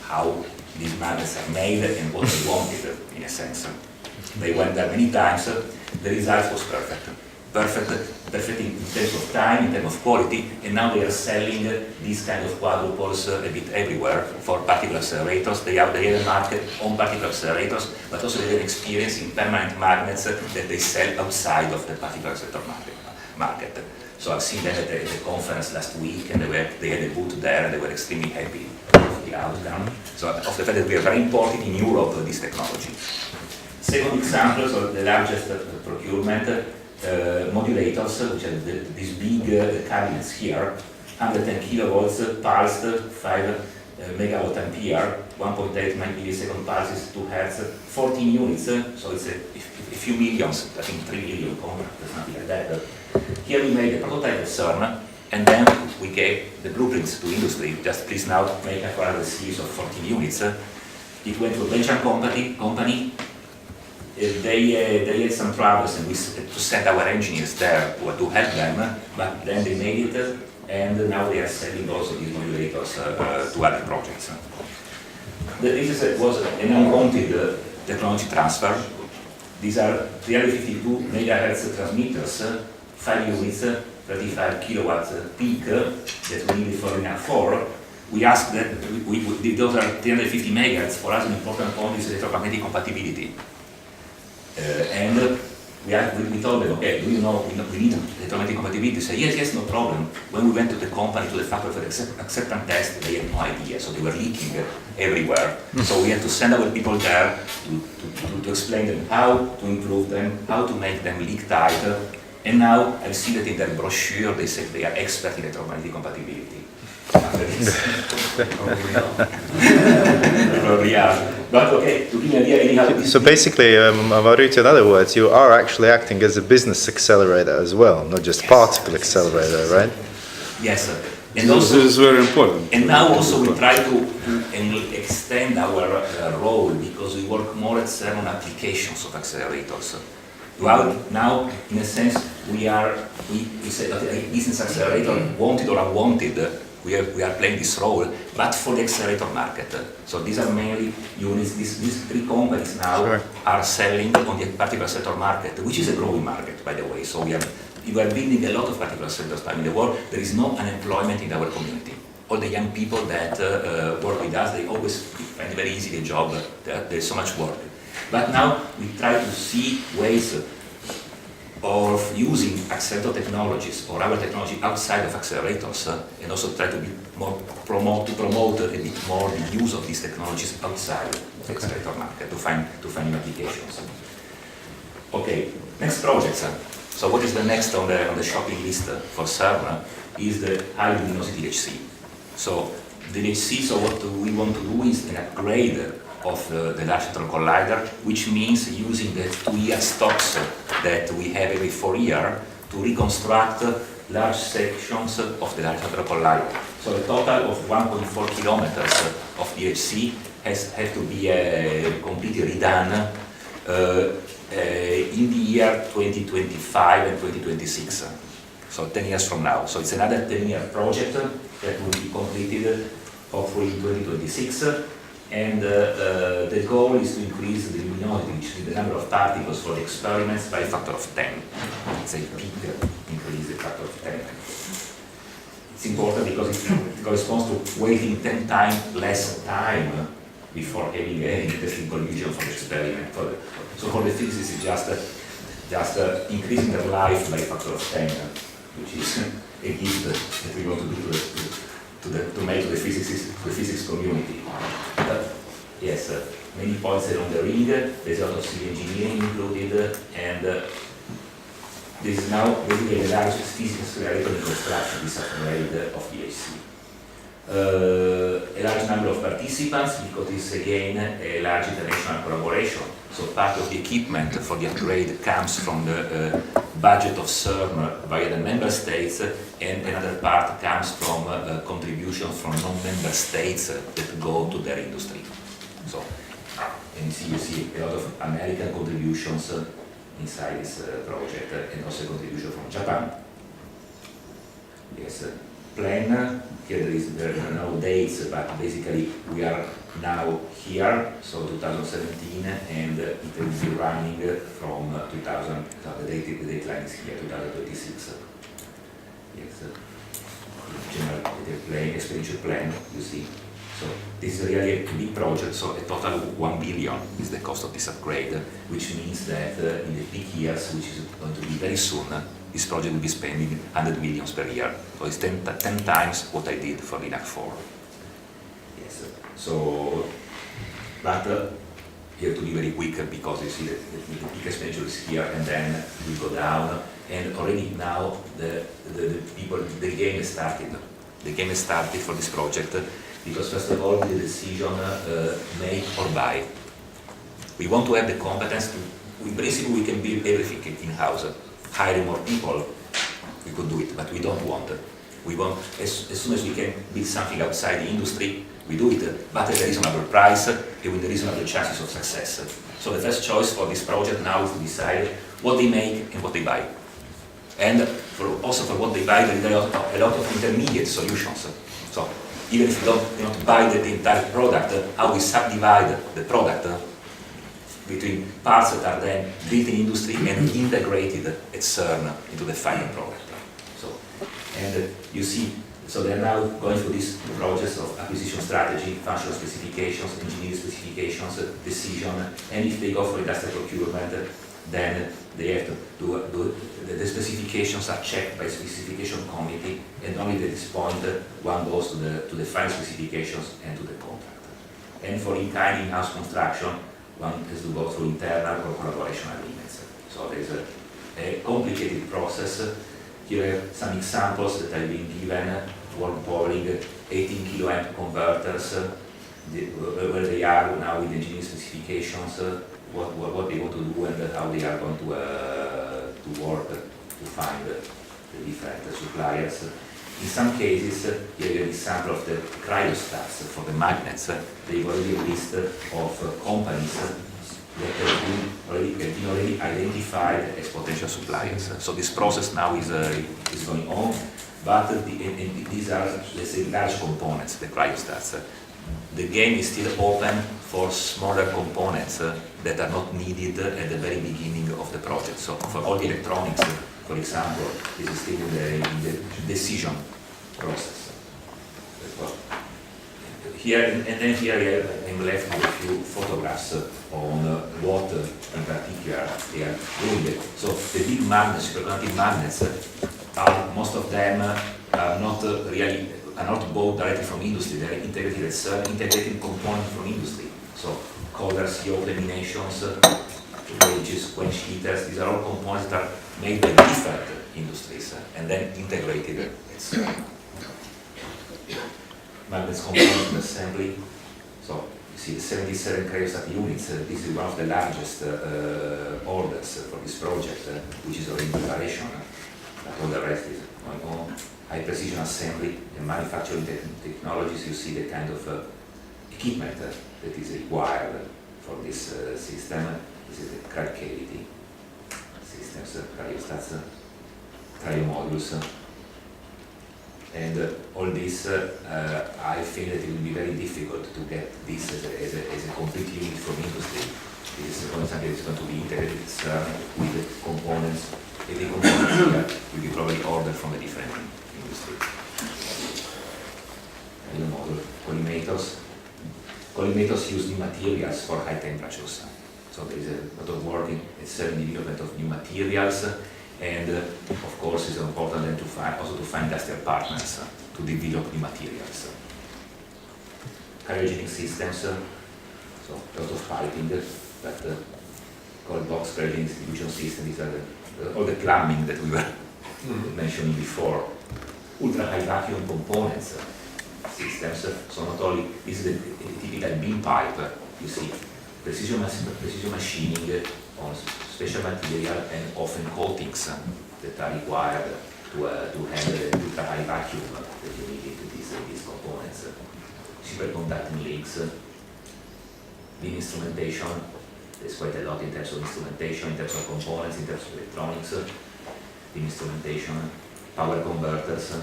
how these magnets are made and what they wanted, in a sense. They went there many times. The result was perfect. Perfect in terms of time, in terms of quality, and now they are selling these kind of quadruples a bit everywhere for particle accelerators. They have a market on particle accelerators, but also they have experience in permanent magnets that they sell outside of the particle accelerator market. So I've seen them at the conference last week, and they had a booth there, and they were extremely happy with the outcome. So of the fact that we are very important in Europe, this technology. Second example, so the largest procurement, modulators, which are these big cabinets here, 110 kilovolts, pulsed, 5 megawatt ampere, 1.8 millisecond pulses, 2 hertz, 14 units, so it's a few millions, I think 3 million contracts, something like that. Here we made a prototype at CERN, and then we gave the blueprints to industry. Just please now make a further series of 14 units. It went to a Belgian company. They had some troubles, and we to send our engineers there to help them, but then they made it, and now they are selling also these modulators to other projects. This was an unwanted technology transfer. These are 352 megahertz transmitters, 5 units, 35 kilowatts peak that we needed for LINAC 4. We asked that those are 350 megahertz. For us, an important point is electromagnetic compatibility. And we told them, okay, do you know we need electromagnetic compatibility? They said, yes, no problem. When we went to the company, to the factory for the acceptance test, they had no idea, so they were leaking everywhere. So we had to send our people there to explain them how to improve them, how to make them leak tight. And now I see that in their brochure they say they are expert in electromagnetic compatibility. Probably are. But okay, to give you an idea anyhow. So basically, Mauricio, in other words, you are actually acting as a business accelerator as well, not just particle accelerator, right? Yes, sir. And This also, is very important. and now also we try to extend our role because we work more at certain applications of accelerators. Well, now, in a sense, we say that a business accelerator, wanted or unwanted, we are playing this role, but for the accelerator market. So these are mainly units, these 3 companies now are selling on the particle accelerator market, which is a growing market, by the way. So we are building a lot of particle accelerators in the world. There is no unemployment in our community. All the young people that work with us, they always find very easy the job, there's so much work. But now we try to see ways of using accelerator technologies or our technology outside of accelerators, and also try to be more promote a bit more the use of these technologies outside the accelerator market to find new applications. Okay, next projects. So what is the next on the shopping list for CERN is the high luminosity HC. So the HC, so what we want to do is an upgrade of the Large Hadron Collider, which means using the 2-year stocks that we have every 4 years to reconstruct large sections of the Large Hadron Collider. So a total of 1.4 kilometers of DHC have to be completely redone in the year 2025 and 2026. So 10 years from now. So it's another 10-year project that will be completed hopefully in 2026. And the goal is to increase the luminosity, which is the number of particles for the experiments, by a factor of 10. It's a big increase, a factor of 10. It's important because it corresponds to waiting 10 times less time before having an interesting conclusion for the experiment. So for the physicists, it's just increasing their life by a factor of 10, which is a gift that we want to do to make the physics community. But yes, many points along the ring. There's a lot of civil engineering included, and this is now basically the largest physics-related construction upgrade of DHC. A large number of participants, because it's again a large international collaboration. So part of the equipment for the upgrade comes from the budget of CERN via the member states, and another part comes from contributions from non-member states that go to their industry. So, and you see a lot of American contributions inside this project, and also contribution from Japan. Yes, plan. Here there are no dates, but basically we are now here, so 2017, and it will be running from 2000. The deadline is here, 2026. Yes, general plan, expenditure plan. You see. So this is really a big project. So a total of 1 billion is the cost of this upgrade, which means that in the peak years, which is going to be very soon, this project will be spending 100 million per year. So it's 10 times what I did for LINAC 4. Yes. So, but you have to be very quick because you see that the peak expenditure is here, and then we go down. And already now the game has started. The game has started for this project because first of all the decision make or buy. We want to have the competence to, in principle we can build everything in-house. Hire more people, we could do it, but we don't want it. We want, as soon as we can build something outside the industry, we do it, but at a reasonable price and with reasonable chances of success. So the first choice for this project now is to decide what they make and what they buy. And also for what they buy, there are a lot of intermediate solutions. So even if you don't buy the entire product, how we subdivide the product between parts that are then built in industry and integrated at CERN into the final product. So, and you see, so they are now going through this process of acquisition strategy, functional specifications, engineering specifications, decision, and if they go for industrial procurement, then they have to do the specifications are checked by specification committee, and only at this point one goes to the final specifications and to the contract. And for in-kind in-house construction, one has to go through internal or collaboration agreements. So there is a complicated process. Here are some examples that have been given. World polling, 18 kiloamp converters, where they are now with engineering specifications, what they want to do and how they are going to work to find the different suppliers. In some cases, here you have an example of the cryostats for the magnets. They've already a list of companies that have been already identified as potential suppliers. So this process now is going on, but these are, let's say, large components, the cryostats. The game is still open for smaller components that are not needed at the very beginning of the project. So for all the electronics, for example, this is still in the decision process. Here, and then here I'm left with a few photographs on what in particular they are doing. So the big magnets, superconducting magnets, most of them are not bought directly from industry. They are integrated as integrated component from industry. So coders, CO laminations, gauges, quench heaters. These are all components that are made by different industries and then integrated. Magnets component assembly. So You see the 77 cryostat units, this is one of the largest orders for this project, which is already in preparation, but all the rest is going on. High precision assembly and manufacturing technologies, you see the kind of equipment that is required for this system. This is the cryo cavity systems, cryostats, cryomodules. And all this, I think that it will be very difficult to get this as a complete unit from industry. This is something that is going to be integrated with the components. Every component here will be probably ordered from a different industry. Model collimators. Collimators use new materials for high temperatures. So there is a lot of work in CERN development of new materials. And of course, it's important then to find industrial partners to develop new materials. Cryogenic systems, so a lot of piping, but cold box cryogenic distribution system, these are all the plumbing that we were mentioning before. Ultra high vacuum components systems, so not only this is the typical beam pipe, you see, precision machining on special material and often coatings that are required to handle the ultra high vacuum that you need into these components. Superconducting links, beam instrumentation, there's quite a lot in terms of instrumentation, in terms of components, in terms of electronics, beam instrumentation, power converters,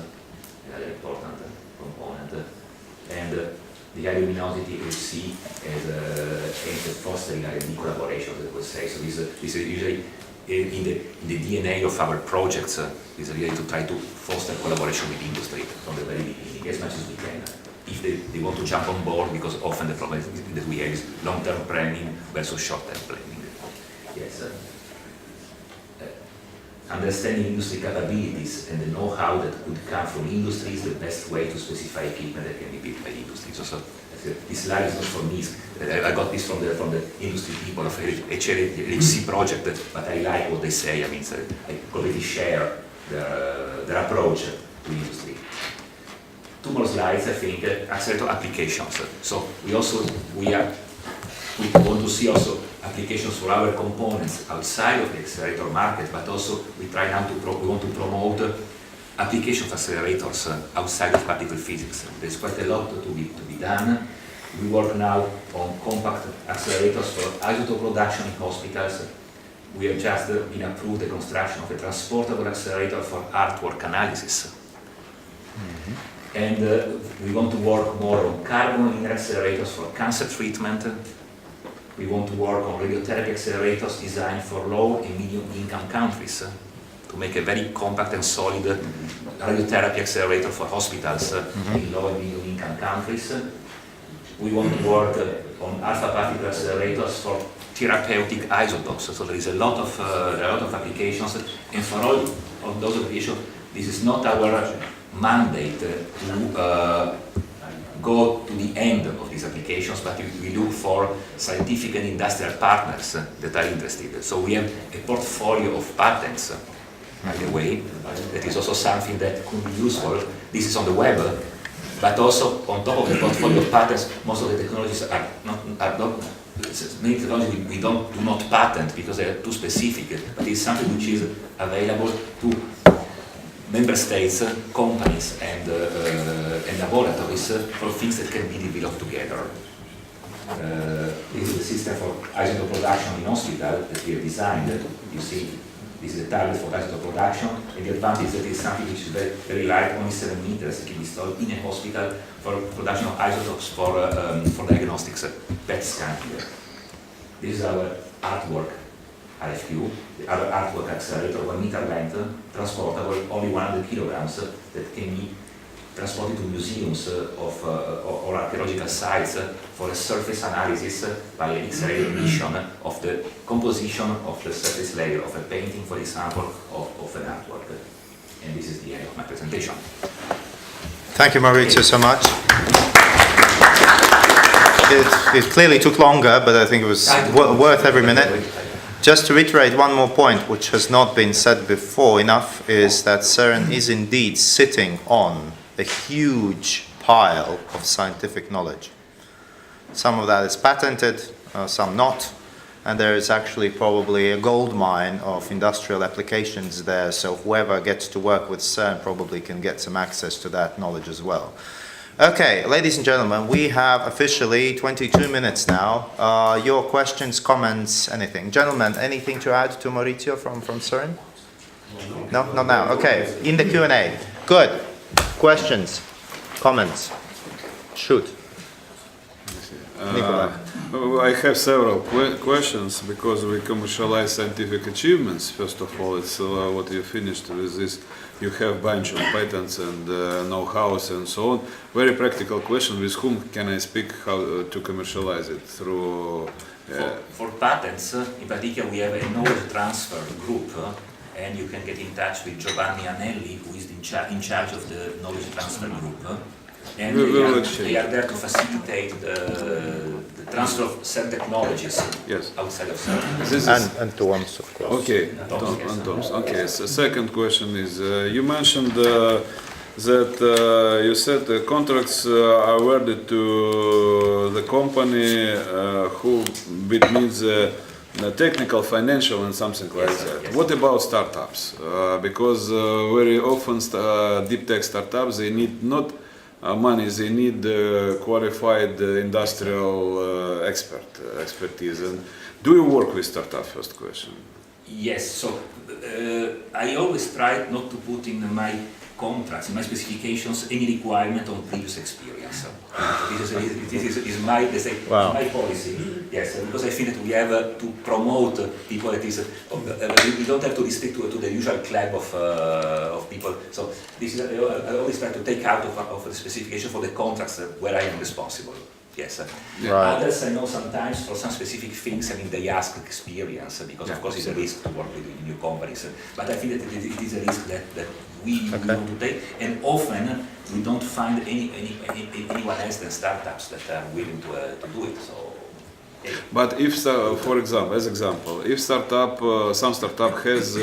another important component, and the high luminosity you see as fostering R&D collaboration, as I would say. So this is usually in the DNA of our projects, is really to try to foster collaboration with industry from the very beginning, as much as we can. If they want to jump on board, because often the problem that we have is long-term planning versus short-term planning. Yes. Understanding industry capabilities and the know-how that could come from industry is the best way to specify equipment that can be built by industry. So this slide is not for me. I got this from the industry people of HLC project, but I like what they say. I mean, so I completely share their approach to industry. Two more slides, I think, accelerator applications. So we want to see also applications for our components outside of the accelerator market, but also we want to promote application of accelerators outside of particle physics. There's quite a lot to be done. We work now on compact accelerators for isotope production in hospitals. We have just been approved the construction of a transportable accelerator for artwork analysis. And we want to work more on carbon linear accelerators for cancer treatment. We want to work on radiotherapy accelerators designed for low and medium income countries to make a very compact and solid radiotherapy accelerator for hospitals in low and medium income countries. We want to work on alpha particle accelerators for therapeutic isotopes. So there is a lot of applications, and for all of those applications, this is not our mandate to go to the end of these applications, but we look for scientific and industrial partners that are interested. So we have a portfolio of patents, by the way, that is also something that could be useful. This is on the web, but also on top of the portfolio of patents, most of the technologies are not many technologies we do not patent because they are too specific, but it's something which is available to member states, companies, and laboratories for things that can be developed together. This is the system for isotope production in hospital that we have designed. You see, this is the target for isotope production, and the advantage is that it's something which is very, very light, only 7 meters. It can be installed in a hospital for production of isotopes for diagnostics, PET scanning. This is our artwork RFQ, our artwork accelerator, 1 meter length, transportable, only 100 kilograms, that can be transported to museums or archaeological sites for a surface analysis by an X-ray emission of the composition of the surface layer of a painting, for example, of an artwork. And this is the end of my presentation. Thank you, Maurizio, so much. It clearly took longer, but I think it was worth every minute. Just to reiterate one more point, which has not been said before enough, is that CERN is indeed sitting on a huge pile of scientific knowledge. Some of that is patented, some not. And there is actually probably a gold mine of industrial applications there. So whoever gets to work with CERN probably can get some access to that knowledge as well. Okay, ladies and gentlemen, we have officially 22 minutes now. Your questions, comments, anything. Gentlemen, anything to add to Maurizio from CERN? No, not now. Okay, in the Q&A. Good. Questions, comments. Shoot. Nikolai. I have several questions because we commercialize scientific achievements. First of all, it's what you finished with this. You have bunch of patents and know-hows and so on. Very practical question: with whom can I speak how to commercialize it? Through for patents, in particular, we have a knowledge transfer group, and you can get in touch with Giovanni Anelli, who is in charge of the knowledge transfer group. And they are there to facilitate the transfer of certain technologies outside of CERN. And Toms, of course. Okay, Toms. Okay, so second question is, you mentioned that you said the contracts are awarded to the company who needs the technical, financial, and something like that. Yes. What about startups? Because very often deep tech startups, they need not money, they need qualified industrial expertise. And do you work with startups? First question. Yes, so I always try not to put in my contracts, in my specifications, any requirement on previous experience. This is my, let's say, my policy. Yes, because I think that we have to promote people that is, we don't have to restrict to the usual club of people. So this is, I always try to take out of the specification for the contracts where I am responsible. Yes. Right. Others I know sometimes for some specific things, I mean, they ask experience because of course it's a risk to work with new companies. But I think that it is a risk that we want to take, and often we don't find anyone else than startups that are willing to do it. So. But if, for example, if some startup has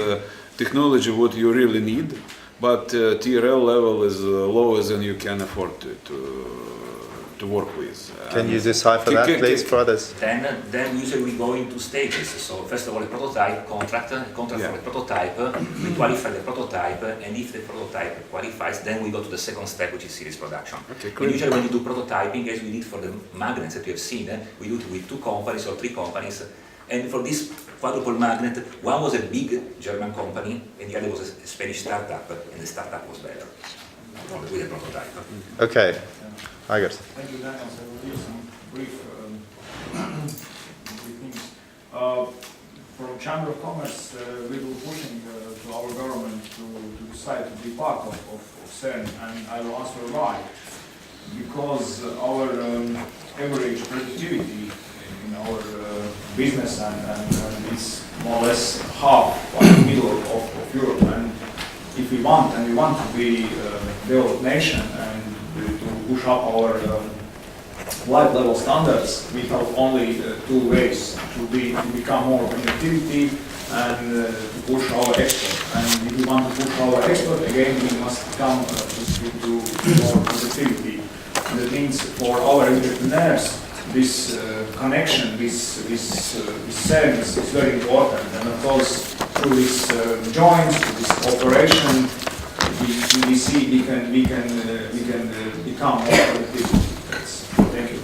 technology what you really need, but TRL level is lower than you can afford to work with. Can you decipher that, please, for others? Then usually we go into stages. So first of all, a prototype contract for a prototype. We qualify the prototype, and if the prototype qualifies, then we go to the second step, which is series production. Okay, cool. And usually when you do prototyping, as we did for the magnets that you have seen, we do it with 2 companies or 3 companies. And for this quadruple magnet, one was a big German company, and the other was a Spanish startup, and the startup was better with a prototype. Okay. I guess. Thank you, Daniel. So I will give some brief things. From Chamber of Commerce, we will pushing to our government to decide to be part of CERN, and I will answer why. Because our average productivity in our business and is more or less half in the middle of Europe, and if we want to be a developed nation and to push up our life level standards, we have only 2 ways to become more productivity and to push our export. And if we want to push our export, again, we must come to more productivity. And that means for our entrepreneurs, this connection, this CERN is very important. And of course, through this joints, through this cooperation, we see we can become more productive. Thank you.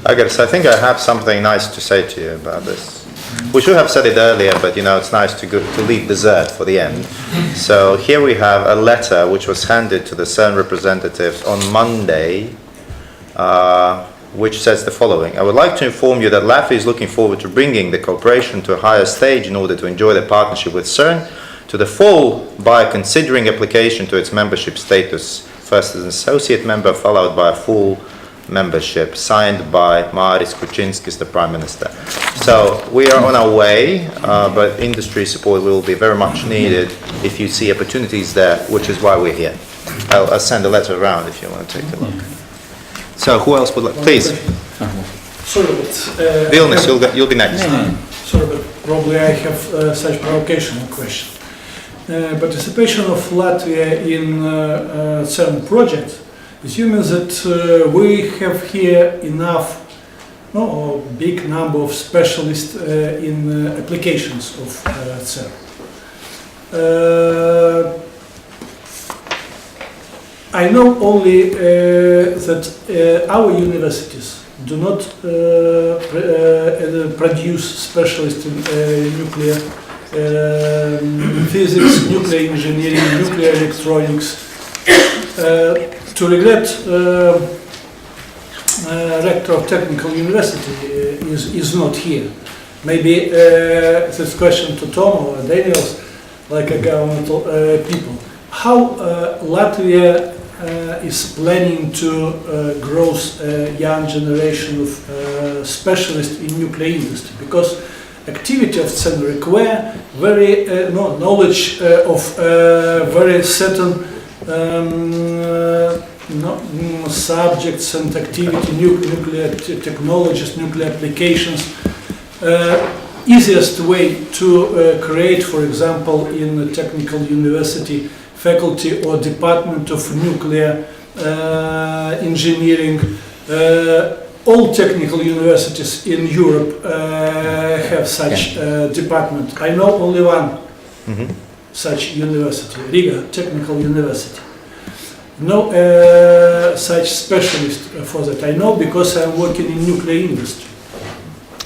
I guess I think I have something nice to say to you about this. We should have said it earlier, but it's nice to leave dessert for the end. So here we have a letter which was handed to the CERN representatives on Monday, which says the following: I would like to inform you that Latvia is looking forward to bringing the cooperation to a higher stage in order to enjoy the partnership with CERN to the full by considering application to its membership status, first as an associate member, followed by a full membership, signed by Māris Kučinskis, the Prime Minister. So we are on our way, but industry support will be very much needed if you see opportunities there, which is why we're here. I'll send a letter around if you want to take a look. So who else would like? Please. Sorry, but... Vilnius, you'll be next. Sorry, but probably I have such provocational question. Participation of Latvia in CERN project, assuming that we have here enough no, a big number of specialists in applications of CERN. I know only that our universities do not produce specialists in nuclear physics, nuclear engineering, nuclear electronics. To regret, rector of technical university is not here. Maybe this question to Tom or Daniels, like a governmental people. How Latvia is planning to grow a young generation of specialists in nuclear industry? Because activity of CERN require very knowledge of very certain subjects and activity, nuclear technologies, nuclear applications. Easiest way to create, for example, in a technical university, faculty or department of nuclear engineering. All technical universities in Europe have such department. I know only one such university, Riga Technical University. No such specialist for that. I know because I'm working in nuclear industry.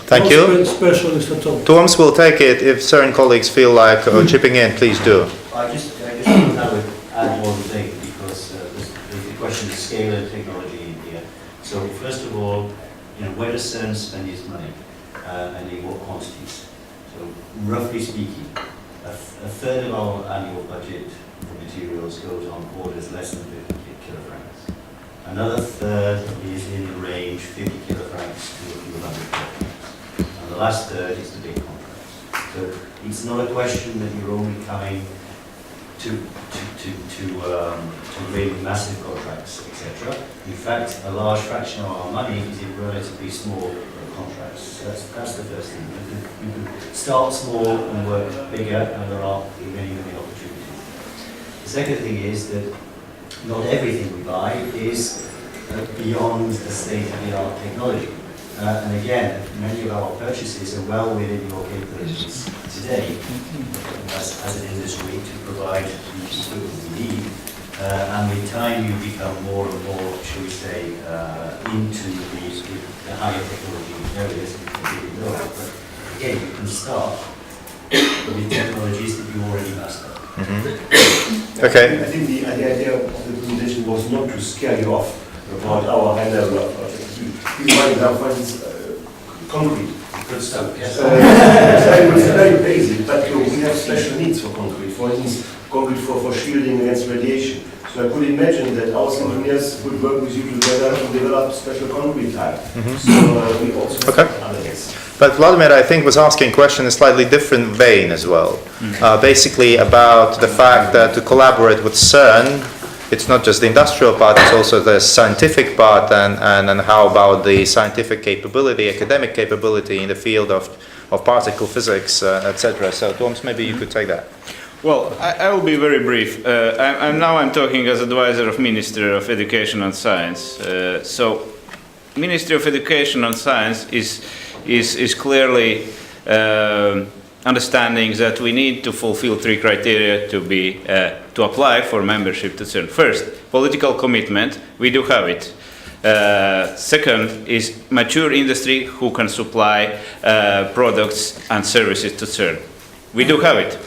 Thank no you. Specialist at all. Toms will take it. If certain colleagues feel like chipping in, please do. I just would add one thing, because there's the question of scale and technology in here. So first of all, where does CERN spend its money, and in what quantities? So roughly speaking, a third of our annual budget for materials goes on orders less than 50 kilofrancs. Another third is in the range 50 kilofrancs to a few hundred kilofrancs. And the last third is the big contracts. So it's not a question that you're only coming to win massive contracts, etc. In fact, a large fraction of our money is in relatively small contracts. So that's the first thing. You can start small and work bigger, and there are many, many opportunities. The second thing is that not everything we buy is beyond the state-of-the-art technology. And again, many of our purchases are well within your capabilities today as an industry to provide the equipment we need. And with time you become more and more, shall we say, into the higher technology areas you can really know. But again, you can start with technologies that you already master. Okay. I think the idea of the presentation was not to scare you off about our high level of expertise. We might have, for instance, concrete. Good stuff, yes. It's very basic, but we have special needs for concrete. For instance, concrete for shielding against radiation. So I could imagine that our engineers would work with you together to develop special concrete type. So we also have other things. But Vladimir, I think, was asking a question in a slightly different vein as well. Basically about the fact that to collaborate with CERN, it's not just the industrial part, it's also the scientific part, and how about the scientific capability, academic capability in the field of particle physics, etc. So, Toms, maybe you could take that. Well, I will be very brief. I'm talking as advisor of Ministry of Education and Science. So, Ministry of Education and Science is clearly understanding that we need to fulfill three criteria to apply for membership to CERN. First, political commitment. We do have it. Second is mature industry who can supply products and services to CERN. We do have it.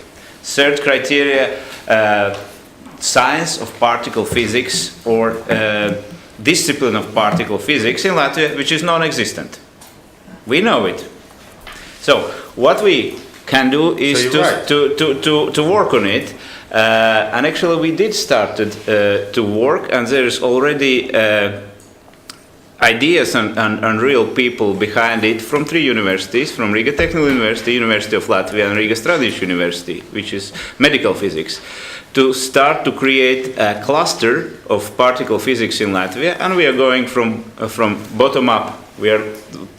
Third criteria, science of particle physics or discipline of particle physics in Latvia, which is non-existent. We know it. So what we can do is to work on it. And actually we did start to work, and there is already ideas and real people behind it from three universities, from Riga Technical University, University of Latvia, and Riga Stradiņš University, which is medical physics, to start to create a cluster of particle physics in Latvia, and we are going from bottom up. We are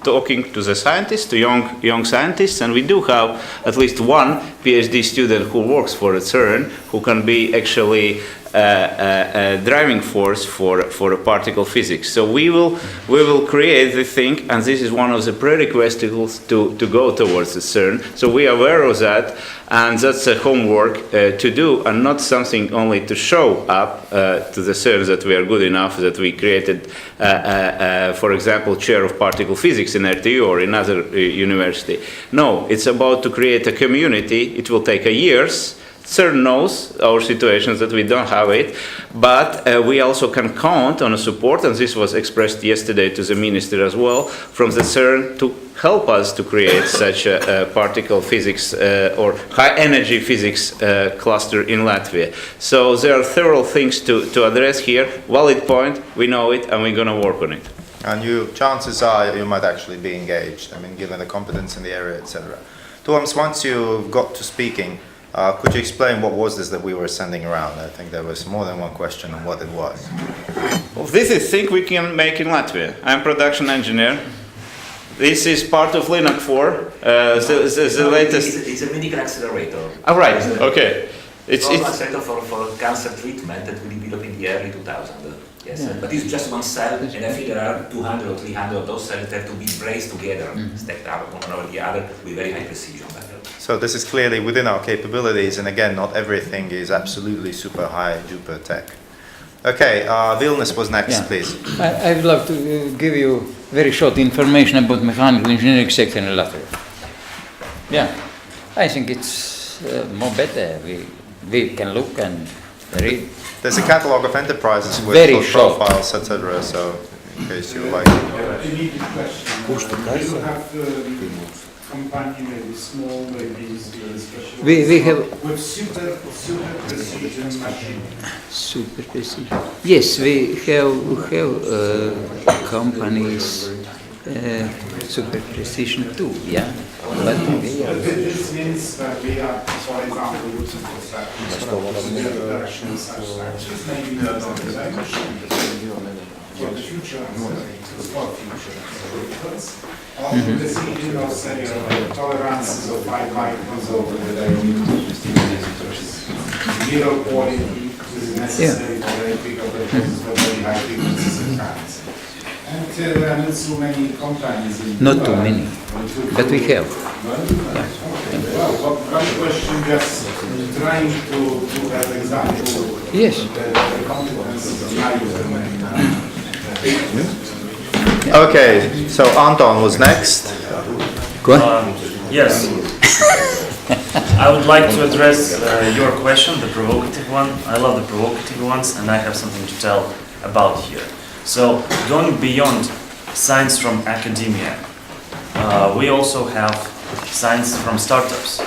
talking to the scientists, to young scientists, and we do have at least one PhD student who works for CERN, who can be actually driving force for particle physics. So we will create the thing, and this is one of the prerequisites to go towards the CERN. So we are aware of that, and that's a homework to do, and not something only to show up to the CERN that we are good enough, that we created, for example, chair of particle physics in RTU or in other university. No, it's about to create a community. It will take years. CERN knows our situations that we don't have it, but we also can count on a support, and this was expressed yesterday to the minister as well, from the CERN to help us to create such a particle physics or high energy physics cluster in Latvia. So there are several things to address here. Valid point, we know it, and we're going to work on it. And chances are you might actually be engaged, I mean, given the competence in the area, etc. Toms, once you got to speaking, could you explain what was this that we were sending around? I think there was more than one question on what it was. Well, this is thing we can make in Latvia. I'm production engineer. This is part of Linux 4, the latest. It's a medical accelerator. Oh, right. Okay. It's accelerator for cancer treatment that we developed in the early 2000s. Yes, Yeah. but it's just one cell, and I think there are 200 or 300 of those cells that have to be braced together, stacked up one over the other with very high precision. So this is clearly within our capabilities, and again, not everything is absolutely super high duper tech. Okay, Vilnius was next, please. I would like to give you very short information about mechanical engineering sector in Latvia. Yeah, I think it's more better. We can look and read. There's a catalogue of enterprises with Very profiles, etc. So, in case you like. Immediate question. Do you have company, maybe small, maybe special? We have with super precision machine. super precision. Yes, we have companies super precision too. Yeah, but This means that we are, for example, looking for structures, maybe not the machine for the future, for future. Also precision of say tolerances of 5 microns over the zero quality is necessary for electrical processes for very high frequencies of currents. And there are not so many companies in not too many, but we have. Well, one question, just trying to have example. Yes. The competence of Okay, so Anton was next. Go ahead. Yes. I would like to address your question, the provocative one. I love the provocative ones, and I have something to tell about here. So, going beyond science from academia, we also have science from startups.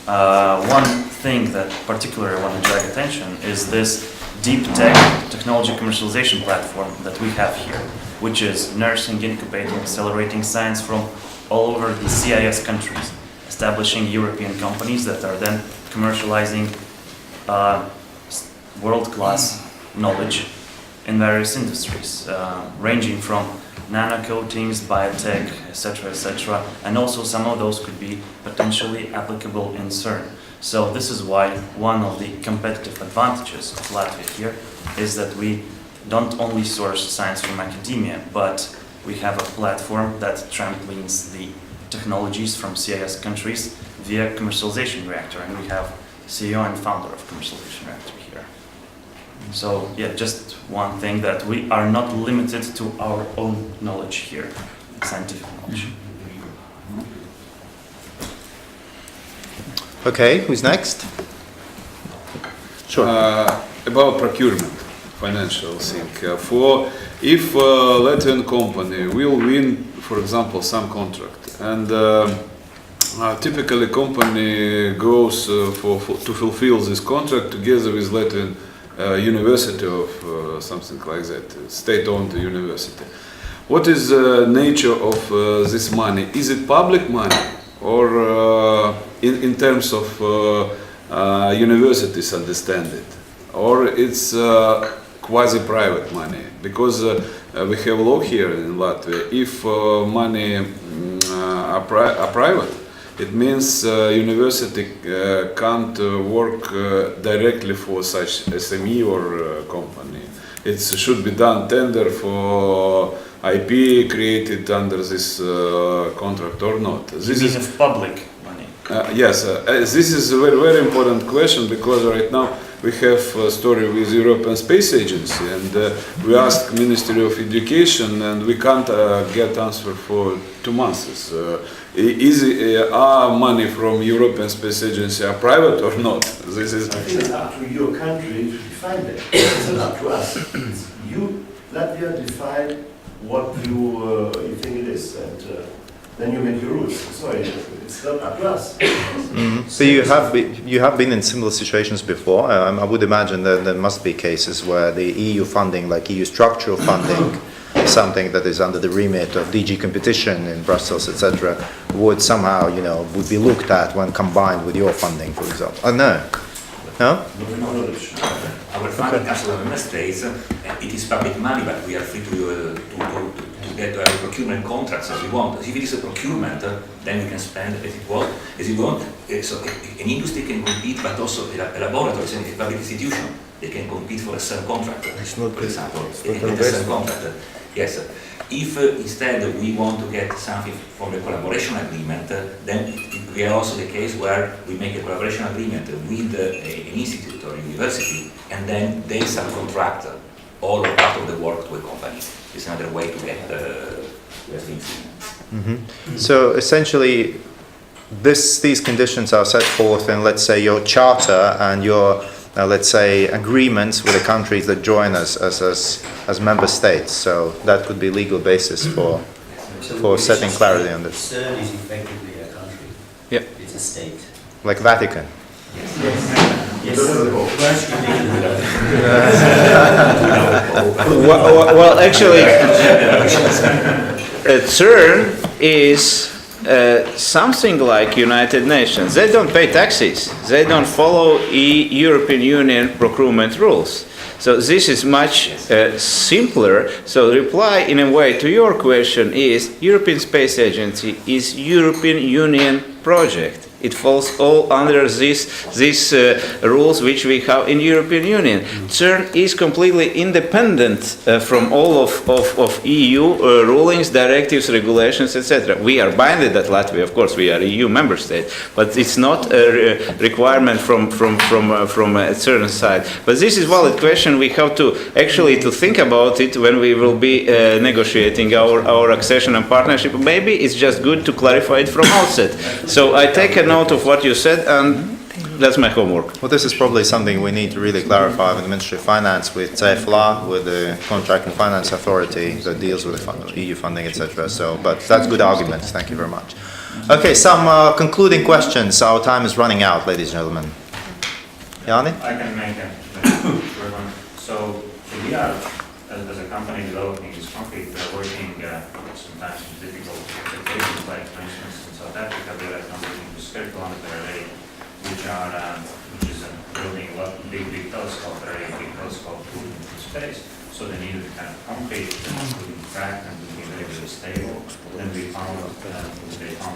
One thing that particularly I want to drag attention is this deep tech technology commercialization platform that we have here, which is nursing, incubating, accelerating science from all over the CIS countries, establishing European companies that are then commercializing world-class knowledge in various industries, ranging from nano coatings, biotech, etc., and also some of those could be potentially applicable in CERN. So this is why one of the competitive advantages of Latvia here is that we don't only source science from academia, but we have a platform that trampolines the technologies from CIS countries via commercialization reactor, and we have CEO and founder of commercialization reactor here. So yeah, just one thing, that we are not limited to our own knowledge here, scientific knowledge. Okay, who's next? Sure. About procurement, financial thing. If Latvian company will win, for example, some contract, and typically company goes to fulfill this contract together with Latvian university of something like that, state-owned university. What is the nature of this money? Is it public money, or in terms of universities understand it, or it's quasi-private money? Because we have a law here in Latvia. If money are private, it means university can't work directly for such SME or company. It should be done tender for IP created under this contract or not. This is of public money. yes, this is a very, very important question, because right now we have a story with European Space Agency, and we asked Ministry of Education, and we can't get answer for 2 months. Are money from European Space Agency are private or not? This is. I think it's up to your country to define that. It's not up to us. It's you, Latvia, define what you think it is, and then you make your rules. Sorry, it's not up to us. So you have been in similar situations before. I would imagine that there must be cases where the EU funding, like EU structural funding, something that is under the remit of DG competition in Brussels, etc., would somehow, would be looked at when combined with your funding, for example. No? No? Our funding comes from the member states. It is public money, but we are free to get procurement contracts as we want. If it is a procurement, then we can spend as you want. So an industry can compete, but also a laboratory, a public institution, they can compete for a CERN contract, for example. They can get a CERN contract. Yes. If instead we want to get something from the collaboration agreement, then we are also the case where we make a collaboration agreement with an institute or university, and then they subcontract all or part of the work to a company. It's another way to get things. So essentially, these conditions are set forth in, let's say, your charter and your, let's say, agreements with the countries that join us as member states. So that could be legal basis for setting clarity on this. CERN is effectively a country. Yep. It's a state. Like Vatican. Well, actually, CERN is something like United Nations. They don't pay taxes. They don't follow European Union procurement rules. So this is much simpler. So the reply in a way to your question is European Space Agency is European Union project. It falls all under these rules which we have in European Union. CERN is completely independent from all of EU rulings, directives, regulations, etc. We are binded at Latvia, of course, we are EU member state, but it's not a requirement from a certain side. But this is valid question. We have to actually to think about it when we will be negotiating our accession and partnership. Maybe it's just good to clarify it from outset. So I take a note of what you said, and that's my homework. Well, this is probably something we need to really clarify with the Ministry of Finance, with CEFLA, with the Contract and Finance Authority that deals with the EU funding, etc. So, but that's good arguments. Thank you very much. Okay, some concluding questions. Our time is running out, ladies and gentlemen. Yanni? I can make a short one. So we are, as a company developing this concrete, we are working sometimes in difficult situations, like for instance in South Africa, we are working with spherical array, which is building a big telescope array, big telescope put into space. So they needed a kind of concrete that would be cracked and would be very stable. Then they found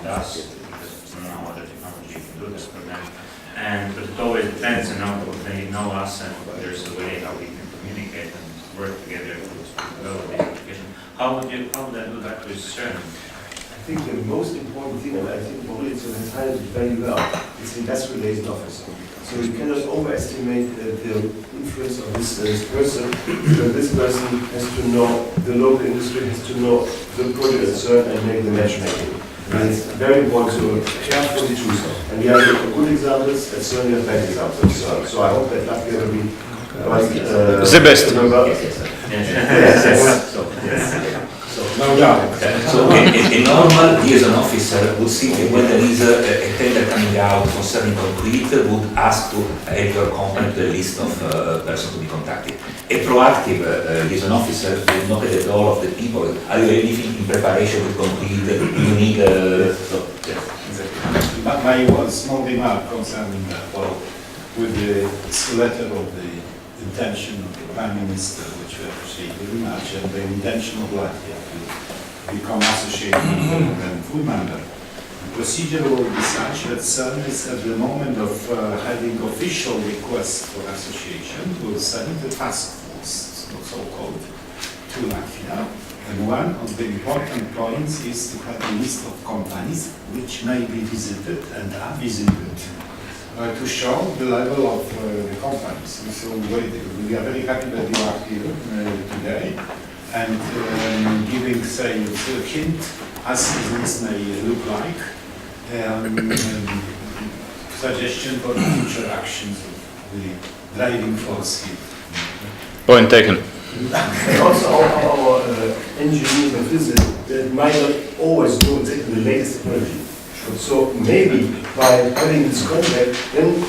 us, because no other technology can do this for them. But it always depends, they know us, and there's a way how we can communicate and work together to develop the application. How would I do that with CERN? I think the most important thing, and I think Mauricio has highlighted very well, is the industrial liaison officer. So you cannot overestimate the influence of this person, because this person has to know the local industry, has to know the project at CERN and make the matchmaking. And it's very important to carefully choose. And we have good examples at CERN, we have bad examples. So I hope that Latvia will be the best. Yes. No doubt. So a normal liaison officer would see when there is a tender coming out concerning concrete, would ask to add your company to the list of persons to be contacted. A proactive liaison officer will knock at the door of the people. Are you anything in preparation with concrete? Do you need My small remark concerning with the letter of the intention of the Prime Minister, which we appreciate very much, and the intention of Latvia to become associated and full member. procedure will be such that CERN is at the moment of having official request for association will send a task force, so-called, to Latvia. And one of the important points is to have a list of companies which may be visited and are visited to show the level of the companies. So we are very happy that you are here today and giving, say, a hint as this may look like, suggestion for future actions of the driving force here. Point taken. And also our engineers and physicists that might not always know exactly the latest technology. So maybe by having this contact, then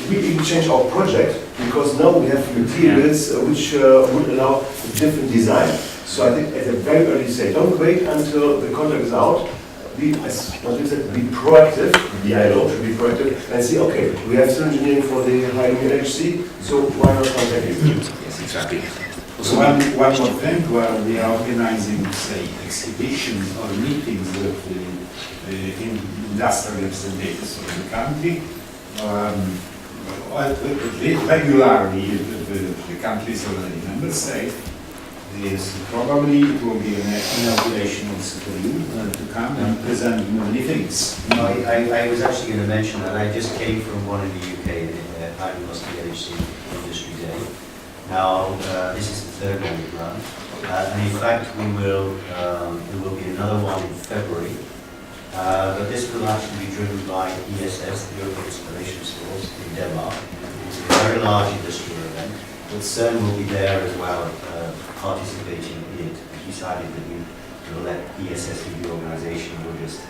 we even change our project because now we have materials which would allow a different design. So I think at a very early stage, don't wait until the contract is out. Be, as Martin said, be proactive, the ILO should be proactive and say, okay, we have some engineering for the high-end LHC, so why not contact you? Yes, exactly. So one more thing, where we are organizing, say, exhibitions or meetings with industrial representatives of the country. Regularly, the countries already member state. Yes, probably it will be an inauguration also for you to come and present many things. No, I was actually going to mention that I just came from one in the UK, the Highland LHC Industry Day. Now, this is the third one we've run, and in fact there will be another one in February, but this will actually be driven by ESS, the European Installation Stores in Denmark. It's a very large industrial event, but CERN will be there as well, participating in it. We decided that we will let ESS be the organisation, we'll just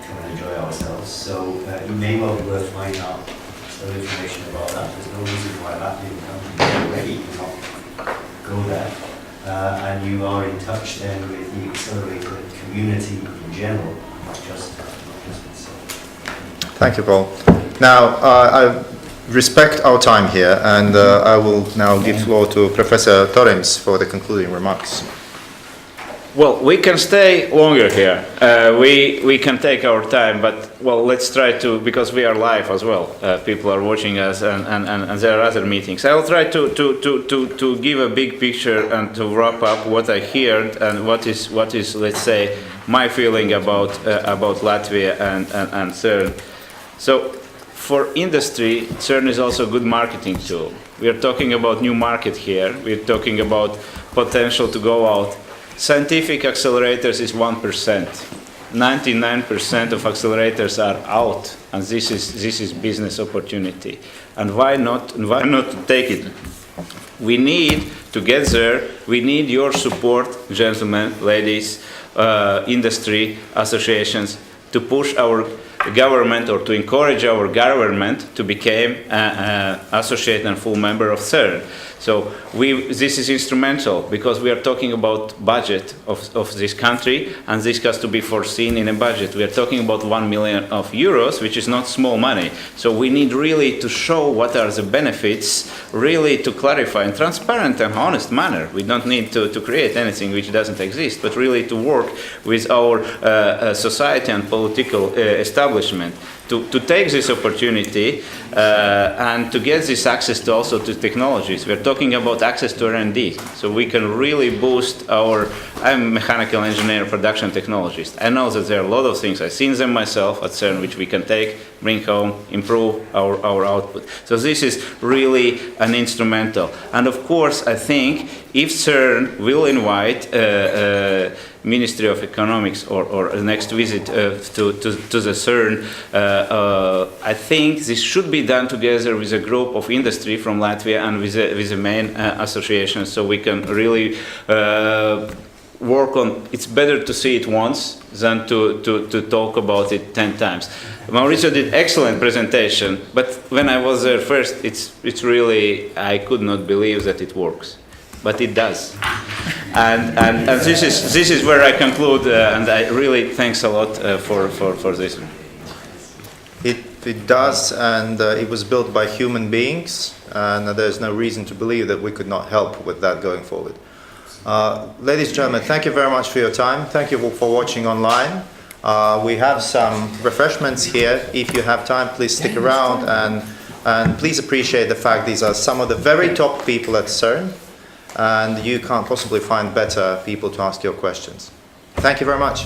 come and enjoy ourselves. So it may well be worth finding out some information about that. There's no reason why Latvian companies already cannot go there. And you are in touch then with the accelerator community in general, not just itself. Thank you, Paul. Now, I respect our time here, and I will now give floor to Professor Torims for the concluding remarks. Well, we can stay longer here. We can take our time, but well, let's try to, because we are live as well. People are watching us, and there are other meetings. I will try to give a big picture and to wrap up what I heard and what is let's say my feeling about Latvia and CERN. So, for industry, CERN is also a good marketing tool. We are talking about new market here. We are talking about potential to go out. Scientific accelerators is 1%. 99% of accelerators are out, and this is business opportunity. And why not take it? We need to get there. We need your support, gentlemen, ladies, industry associations, to push our government or to encourage our government to become associate and full member of CERN. So this is instrumental because we are talking about budget of this country, and this has to be foreseen in a budget. We are talking about 1 million of euros, which is not small money. So we need really to show what are the benefits, really to clarify in transparent and honest manner. We don't need to create anything which doesn't exist, but really to work with our society and political establishment to take this opportunity and to get this access to also to technologies. We're talking about access to R&D, so we can really boost our, I'm a mechanical engineer, production technologist. I know that there are a lot of things, I've seen them myself at CERN, which we can take, bring home, improve our output. So this is really an instrumental. And of course, I think if CERN will invite Ministry of Economics or the next visit to the CERN, I think this should be done together with a group of industry from Latvia and with the main associations, so we can really work on. It's better to see it once than to talk about it 10 times. Mauricio did excellent presentation, but when I was there first, it's really, I could not believe that it works. But it does, and this is where I conclude, and I really thanks a lot for this. It does, and it was built by human beings, and there's no reason to believe that we could not help with that going forward. Ladies and gentlemen, thank you very much for your time. Thank you for watching online. We have some refreshments here. If you have time, please stick around and please appreciate the fact these are some of the very top people at CERN, and you can't possibly find better people to ask your questions. Thank you very much.